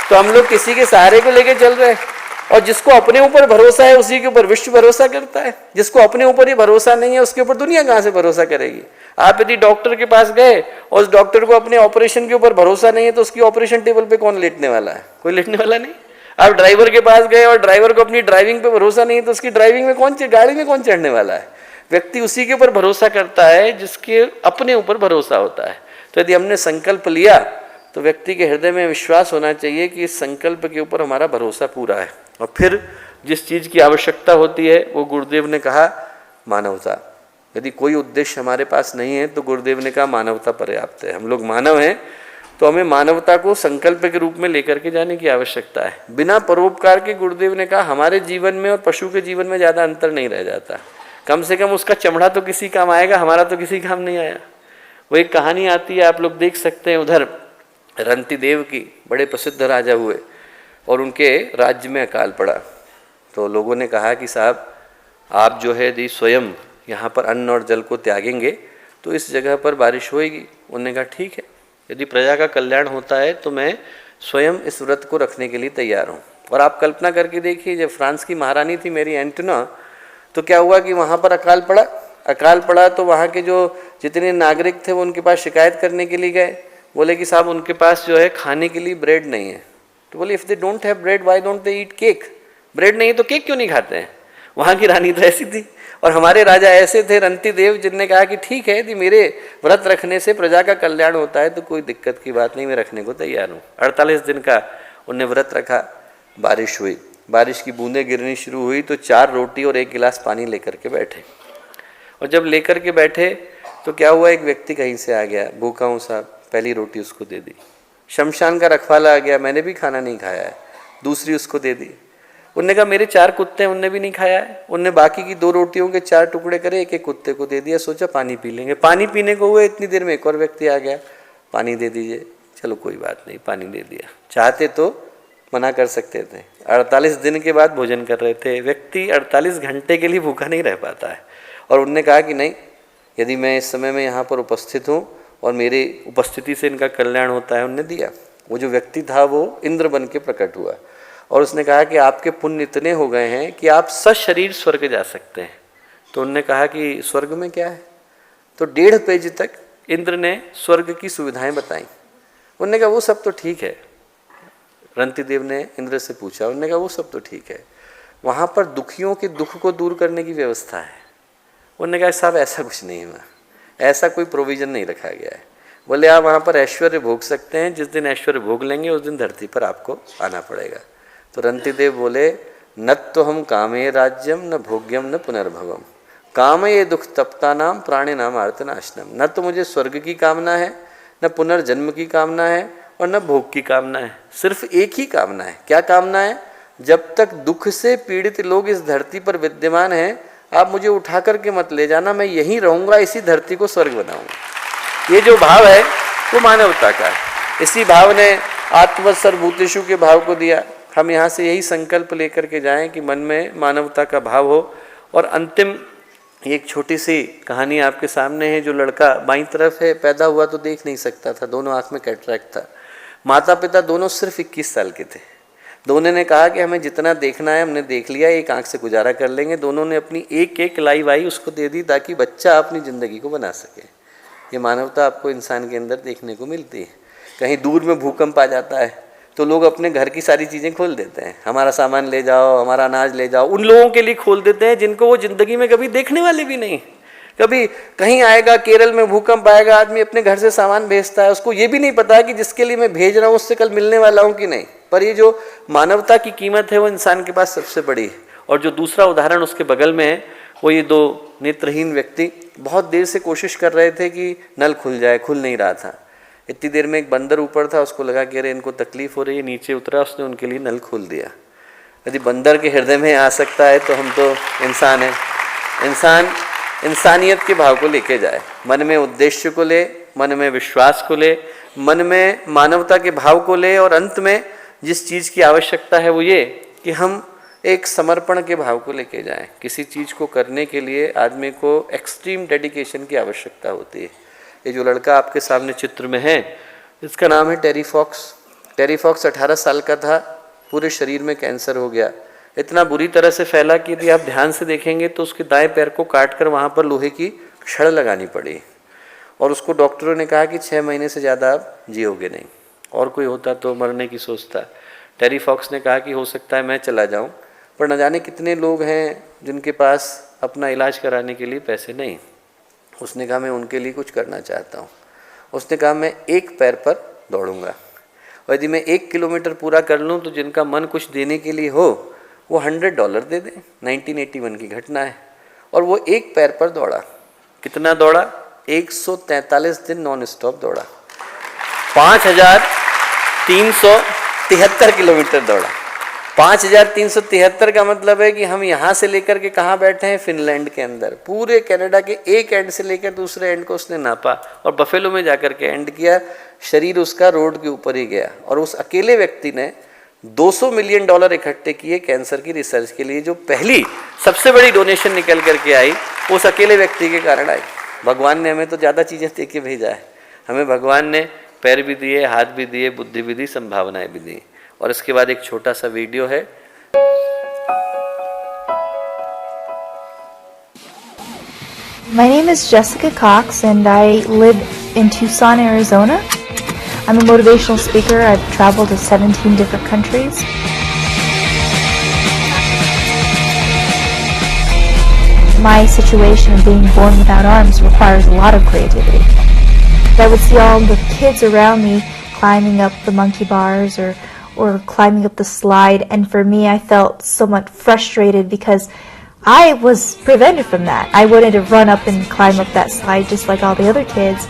तो हम लोग किसी के सहारे को लेकर चल रहे हैं। और जिसको अपने ऊपर भरोसा है उसी के ऊपर विश्व भरोसा करता है। जिसको अपने ऊपर ही भरोसा नहीं है उसके ऊपर दुनिया कहाँ से भरोसा करेगी। आप यदि डॉक्टर के पास गए और उस डॉक्टर को अपने ऑपरेशन के ऊपर भरोसा नहीं है तो उसकी ऑपरेशन टेबल पे कौन लेटने वाला है, कोई लेटने वाला नहीं। आप ड्राइवर के पास गए और ड्राइवर को अपनी ड्राइविंग पे भरोसा नहीं है तो उसकी ड्राइविंग में गाड़ी में कौन चढ़ने वाला है। व्यक्ति उसी के ऊपर भरोसा करता है जिसके अपने ऊपर भरोसा होता है। तो यदि हमने संकल्प लिया तो व्यक्ति के हृदय में विश्वास होना चाहिए कि इस संकल्प के ऊपर हमारा भरोसा पूरा है। और फिर जिस चीज़ की आवश्यकता होती है वो गुरुदेव ने कहा मानवता। यदि कोई उद्देश्य हमारे पास नहीं है तो गुरुदेव ने कहा मानवता पर्याप्त है। हम लोग मानव हैं तो हमें मानवता को संकल्प के रूप में लेकर के जाने की आवश्यकता है। बिना परोपकार के गुरुदेव ने कहा हमारे जीवन में और पशु के जीवन में ज़्यादा अंतर नहीं रह जाता। कम से कम उसका चमड़ा तो किसी काम आएगा, हमारा तो किसी काम नहीं आया। वो एक कहानी आती है, आप लोग देख सकते हैं, उधर रंतिदेव की, बड़े प्रसिद्ध राजा हुए और उनके राज्य में अकाल पड़ा। तो लोगों ने कहा कि साहब आप जो है यदि स्वयं यहाँ पर अन्न और जल को त्यागेंगे तो इस जगह पर बारिश होएगी। उन्होंने कहा ठीक है, यदि प्रजा का कल्याण होता है तो मैं स्वयं इस व्रत को रखने के लिए तैयार हूँ। और आप कल्पना करके देखिए, जब फ्रांस की महारानी थी मेरी एंटोना, तो क्या हुआ कि वहाँ पर अकाल पड़ा तो वहाँ के जो जितने नागरिक थे वो उनके पास शिकायत करने के लिए गए। बोले कि साहब उनके पास जो है खाने के लिए ब्रेड नहीं है। तो बोले if they don't have bread why don't they eat cake. Bread नहीं है तो केक क्यों नहीं खाते हैं। वहाँ की रानी तो ऐसी थी और हमारे राजा ऐसे थे रंतिदेव, जिनने कहा कि ठीक है यदि मेरे व्रत रखने से प्रजा का कल्याण होता है तो कोई दिक्कत की बात नहीं, मैं रखने को तैयार हूँ। 48 दिन का उनने व्रत रखा। बारिश हुई, बारिश की बूंदें गिरनी शुरू हुई तो 4 रोटी और 1 गिलास पानी लेकर के बैठे। और जब लेकर के बैठे तो क्या हुआ, एक व्यक्ति कहीं से आ गया, भूखा हूँ साहब, पहली रोटी उसको दे दी। शमशान का रखवाला आ गया, मैंने भी खाना नहीं खाया है, दूसरी उसको दे दी। उनने कहा मेरे 4 कुत्ते हैं, उनने भी नहीं खाया है। उनने बाकी की 2 रोटियों के 4 टुकड़े करे, एक कुत्ते को दे दिया। सोचा पानी पी लेंगे। पानी पीने को हुए इतनी देर में एक और व्यक्ति आ गया, पानी दे दीजिए। चलो कोई बात नहीं, पानी दे दिया। चाहते तो मना कर सकते थे। 48 दिन के बाद भोजन कर रहे थे। व्यक्ति 48 घंटे के लिए भूखा नहीं रह पाता है। और उनने कहा कि नहीं, यदि मैं इस समय में यहाँ पर उपस्थित हूँ और मेरी उपस्थिति से इनका कल्याण होता है। उनने दिया। वो जो व्यक्ति था वो इंद्र बन के प्रकट हुआ और उसने कहा कि आपके पुण्य इतने हो गए हैं कि आप सशरीर स्वर्ग जा सकते हैं। तो उनने कहा कि स्वर्ग में क्या है। तो 1.5 पेज तक इंद्र ने स्वर्ग की सुविधाएं बताई। उनने कहा वो सब तो ठीक है। रंतिदेव ने इंद्र से पूछा, उन्होंने कहा वो सब तो ठीक है, वहाँ पर दुखियों के दुख को दूर करने की व्यवस्था है। उन्होंने कहा साहब ऐसा कुछ नहीं हुआ, ऐसा कोई प्रोविज़न नहीं रखा गया है। बोले आप वहाँ पर ऐश्वर्य भोग सकते हैं, जिस दिन ऐश्वर्य भोग लेंगे उस दिन धरती पर आपको आना पड़ेगा। तो रंतिदेव बोले न तो हम कामे राज्यम न भोग्यम न पुनर्भवम, काम ये दुख तप्ता नाम प्राणे नाम आर्तनाशनम। न तो मुझे स्वर्ग की कामना है, न पुनर्जन्म की कामना है, और न भोग की कामना है। सिर्फ एक ही कामना है। क्या कामना है? जब तक दुख से पीड़ित लोग इस धरती पर विद्यमान हैं, आप मुझे उठा करके मत ले जाना, मैं यहीं रहूँगा, इसी धरती को स्वर्ग बनाऊँगा। ये जो भाव है वो मानवता का है। इसी भाव ने आत्मवत् सर्वभूतेषु के भाव को दिया। हम यहाँ से यही संकल्प लेकर के जाएं कि मन में मानवता का भाव हो। और अंतिम एक छोटी सी कहानी आपके सामने है। जो लड़का बाईं तरफ है, पैदा हुआ तो देख नहीं सकता था, दोनों आँख में कैटरैक्ट था। माता पिता दोनों सिर्फ 21 साल के थे। दोनों ने कहा कि हमें जितना देखना है हमने देख लिया, एक आँख से गुजारा कर लेंगे। दोनों ने अपनी एक एक लाइव आई उसको दे दी ताकि बच्चा अपनी ज़िंदगी को बना सके। ये मानवता आपको इंसान के अंदर देखने को मिलती है। कहीं दूर में भूकंप आ जाता है तो लोग अपने घर की सारी चीज़ें खोल देते हैं, हमारा सामान ले जाओ, हमारा अनाज ले जाओ। उन लोगों के लिए खोल देते हैं जिनको वो ज़िंदगी में कभी देखने वाले भी नहीं। कभी कहीं आएगा, केरल में भूकंप आएगा, आदमी अपने घर से सामान भेजता है, उसको ये भी नहीं पता कि जिसके लिए मैं भेज रहा हूँ उससे कल मिलने वाला हूँ कि नहीं। पर ये जो मानवता की कीमत है वो इंसान के पास सबसे बड़ी है। और जो दूसरा उदाहरण उसके बगल में है वो ये दो नेत्रहीन व्यक्ति बहुत देर से कोशिश कर रहे थे कि नल खुल जाए, खुल नहीं रहा था। इतनी देर में एक बंदर ऊपर था, उसको लगा कि अरे इनको तकलीफ हो रही है, नीचे उतरा, उसने उनके लिए नल खोल दिया। यदि बंदर के हृदय में आ सकता है तो हम तो इंसान हैं। इंसान इंसानियत के भाव को लेके जाए, मन में उद्देश्य को ले, मन में विश्वास को ले, मन में मानवता के भाव को ले, और अंत में जिस चीज़ की आवश्यकता है वो ये कि हम एक समर्पण के भाव को लेके जाएं। किसी चीज़ को करने के लिए आदमी को एक्सट्रीम डेडिकेशन की आवश्यकता होती है। ये जो लड़का आपके सामने चित्र में है, इसका नाम है टेरी फॉक्स। टेरी फॉक्स 18 साल का था, पूरे शरीर में कैंसर हो गया। इतना बुरी तरह से फैला कि यदि आप ध्यान से देखेंगे तो उसके दाएं पैर को काट कर वहाँ पर लोहे की छड़ लगानी पड़ी। और उसको डॉक्टरों ने कहा कि 6 महीने से ज़्यादा आप जियोगे नहीं, और कोई होता तो मरने की सोचता। टेरी फॉक्स ने कहा कि हो सकता है मैं चला जाऊं, पर न जाने कितने लोग हैं जिनके पास अपना इलाज कराने के लिए पैसे नहीं। उसने कहा मैं उनके लिए कुछ करना चाहता हूं। उसने कहा मैं एक पैर पर दौड़ूंगा, और यदि मैं 1 किलोमीटर पूरा कर लूं तो जिनका मन कुछ देने के लिए हो वो $100 दे दें। 1981 की घटना है। और वो एक पैर पर दौड़ा। कितना दौड़ा? 143 दिन नॉन स्टॉप दौड़ा। 5373 किलोमीटर दौड़ा। 5373 का मतलब है कि हम यहाँ से लेकर के कहाँ बैठे हैं? फिनलैंड के अंदर। पूरे कनाडा के एक एंड से लेकर दूसरे एंड को उसने नापा और बफेलो में जाकर के एंड किया। शरीर उसका रोड के ऊपर ही गया। और उस अकेले व्यक्ति ने $200 मिलियन इकट्ठे किए कैंसर की रिसर्च के लिए। जो पहली सबसे बड़ी डोनेशन निकल करके आई उस अकेले व्यक्ति के कारण आई। भगवान ने हमें तो ज़्यादा चीज़ें दे के भेजा है। हमें भगवान ने पैर भी दिए, हाथ भी दिए, बुद्धि भी दी, संभावनाएं भी दी। और इसके बाद एक छोटा सा वीडियो है। My name is Jessica Cox and I live in Tucson, Arizona. I'm a motivational speaker. I've traveled to 17 different countries. My situation of being born without arms requires a lot of creativity. I would see all the kids around me climbing up the monkey bars or climbing up the slide, and for me I felt somewhat frustrated because I was prevented from that. I wanted to run up and climb up that slide just like all the other kids.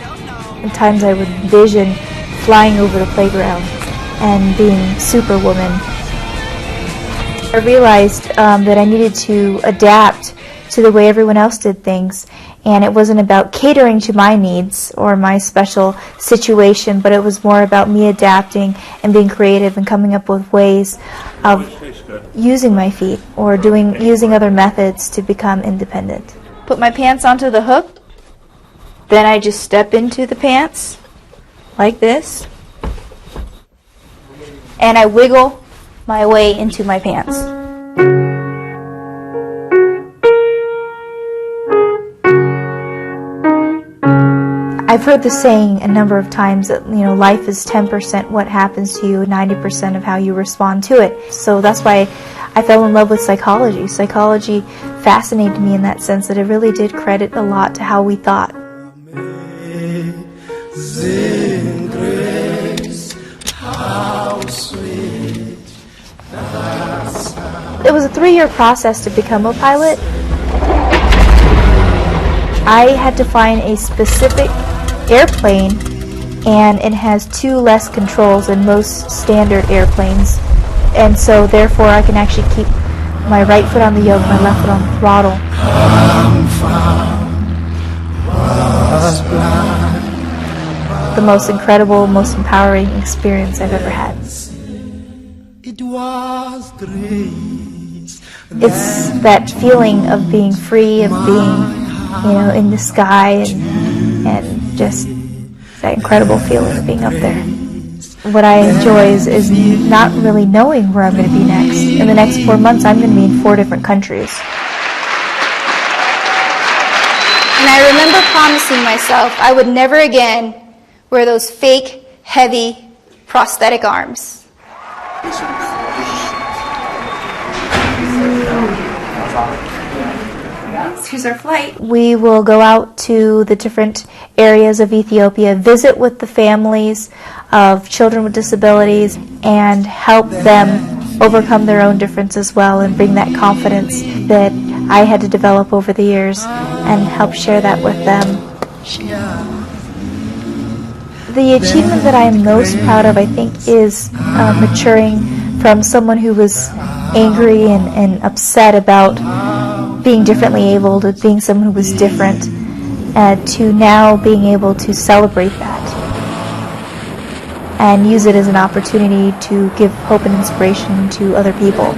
At times I would vision flying over the playground and being Superwoman. I realized that I needed to adapt to the way everyone else did things, and it wasn't about catering to my needs or my special situation, but it was more about me adapting and being creative and coming up with ways of using my feet or using other methods to become independent. Put my pants onto the hook, then I just step into the pants like this, and I wiggle my way into my pants. I've heard the saying a number of times that, life is 10% what happens to you, 90% of how you respond to it. So that's why I fell in love with psychology. Psychology fascinated me in that sense that it really did credit a lot to how we thought. It was a 3-year process to become a pilot. I had to find a specific airplane, and it has 2 less controls than most standard airplanes. And so therefore I can actually keep my right foot on the yoke, my left foot on the throttle. The most incredible, most empowering experience I've ever had. It was grace. It's that feeling of being free, of being, in the sky, and just that incredible feeling of being up there. What I enjoy is not really knowing where I'm going to be next. In the next 4 months, I'm going to be in 4 different countries. And I remember promising myself I would never again wear those fake, heavy, prosthetic arms. Here's our flight. We will go out to the different areas of Ethiopia, visit with the families of children with disabilities, and help them overcome their own difference as well, and bring that confidence that I had to develop over the years and help share that with them. The achievement that I am most proud of, I think, is maturing from someone who was angry and upset about being differently able to being someone who was different, to now being able to celebrate that and use it as an opportunity to give hope and inspiration to other people.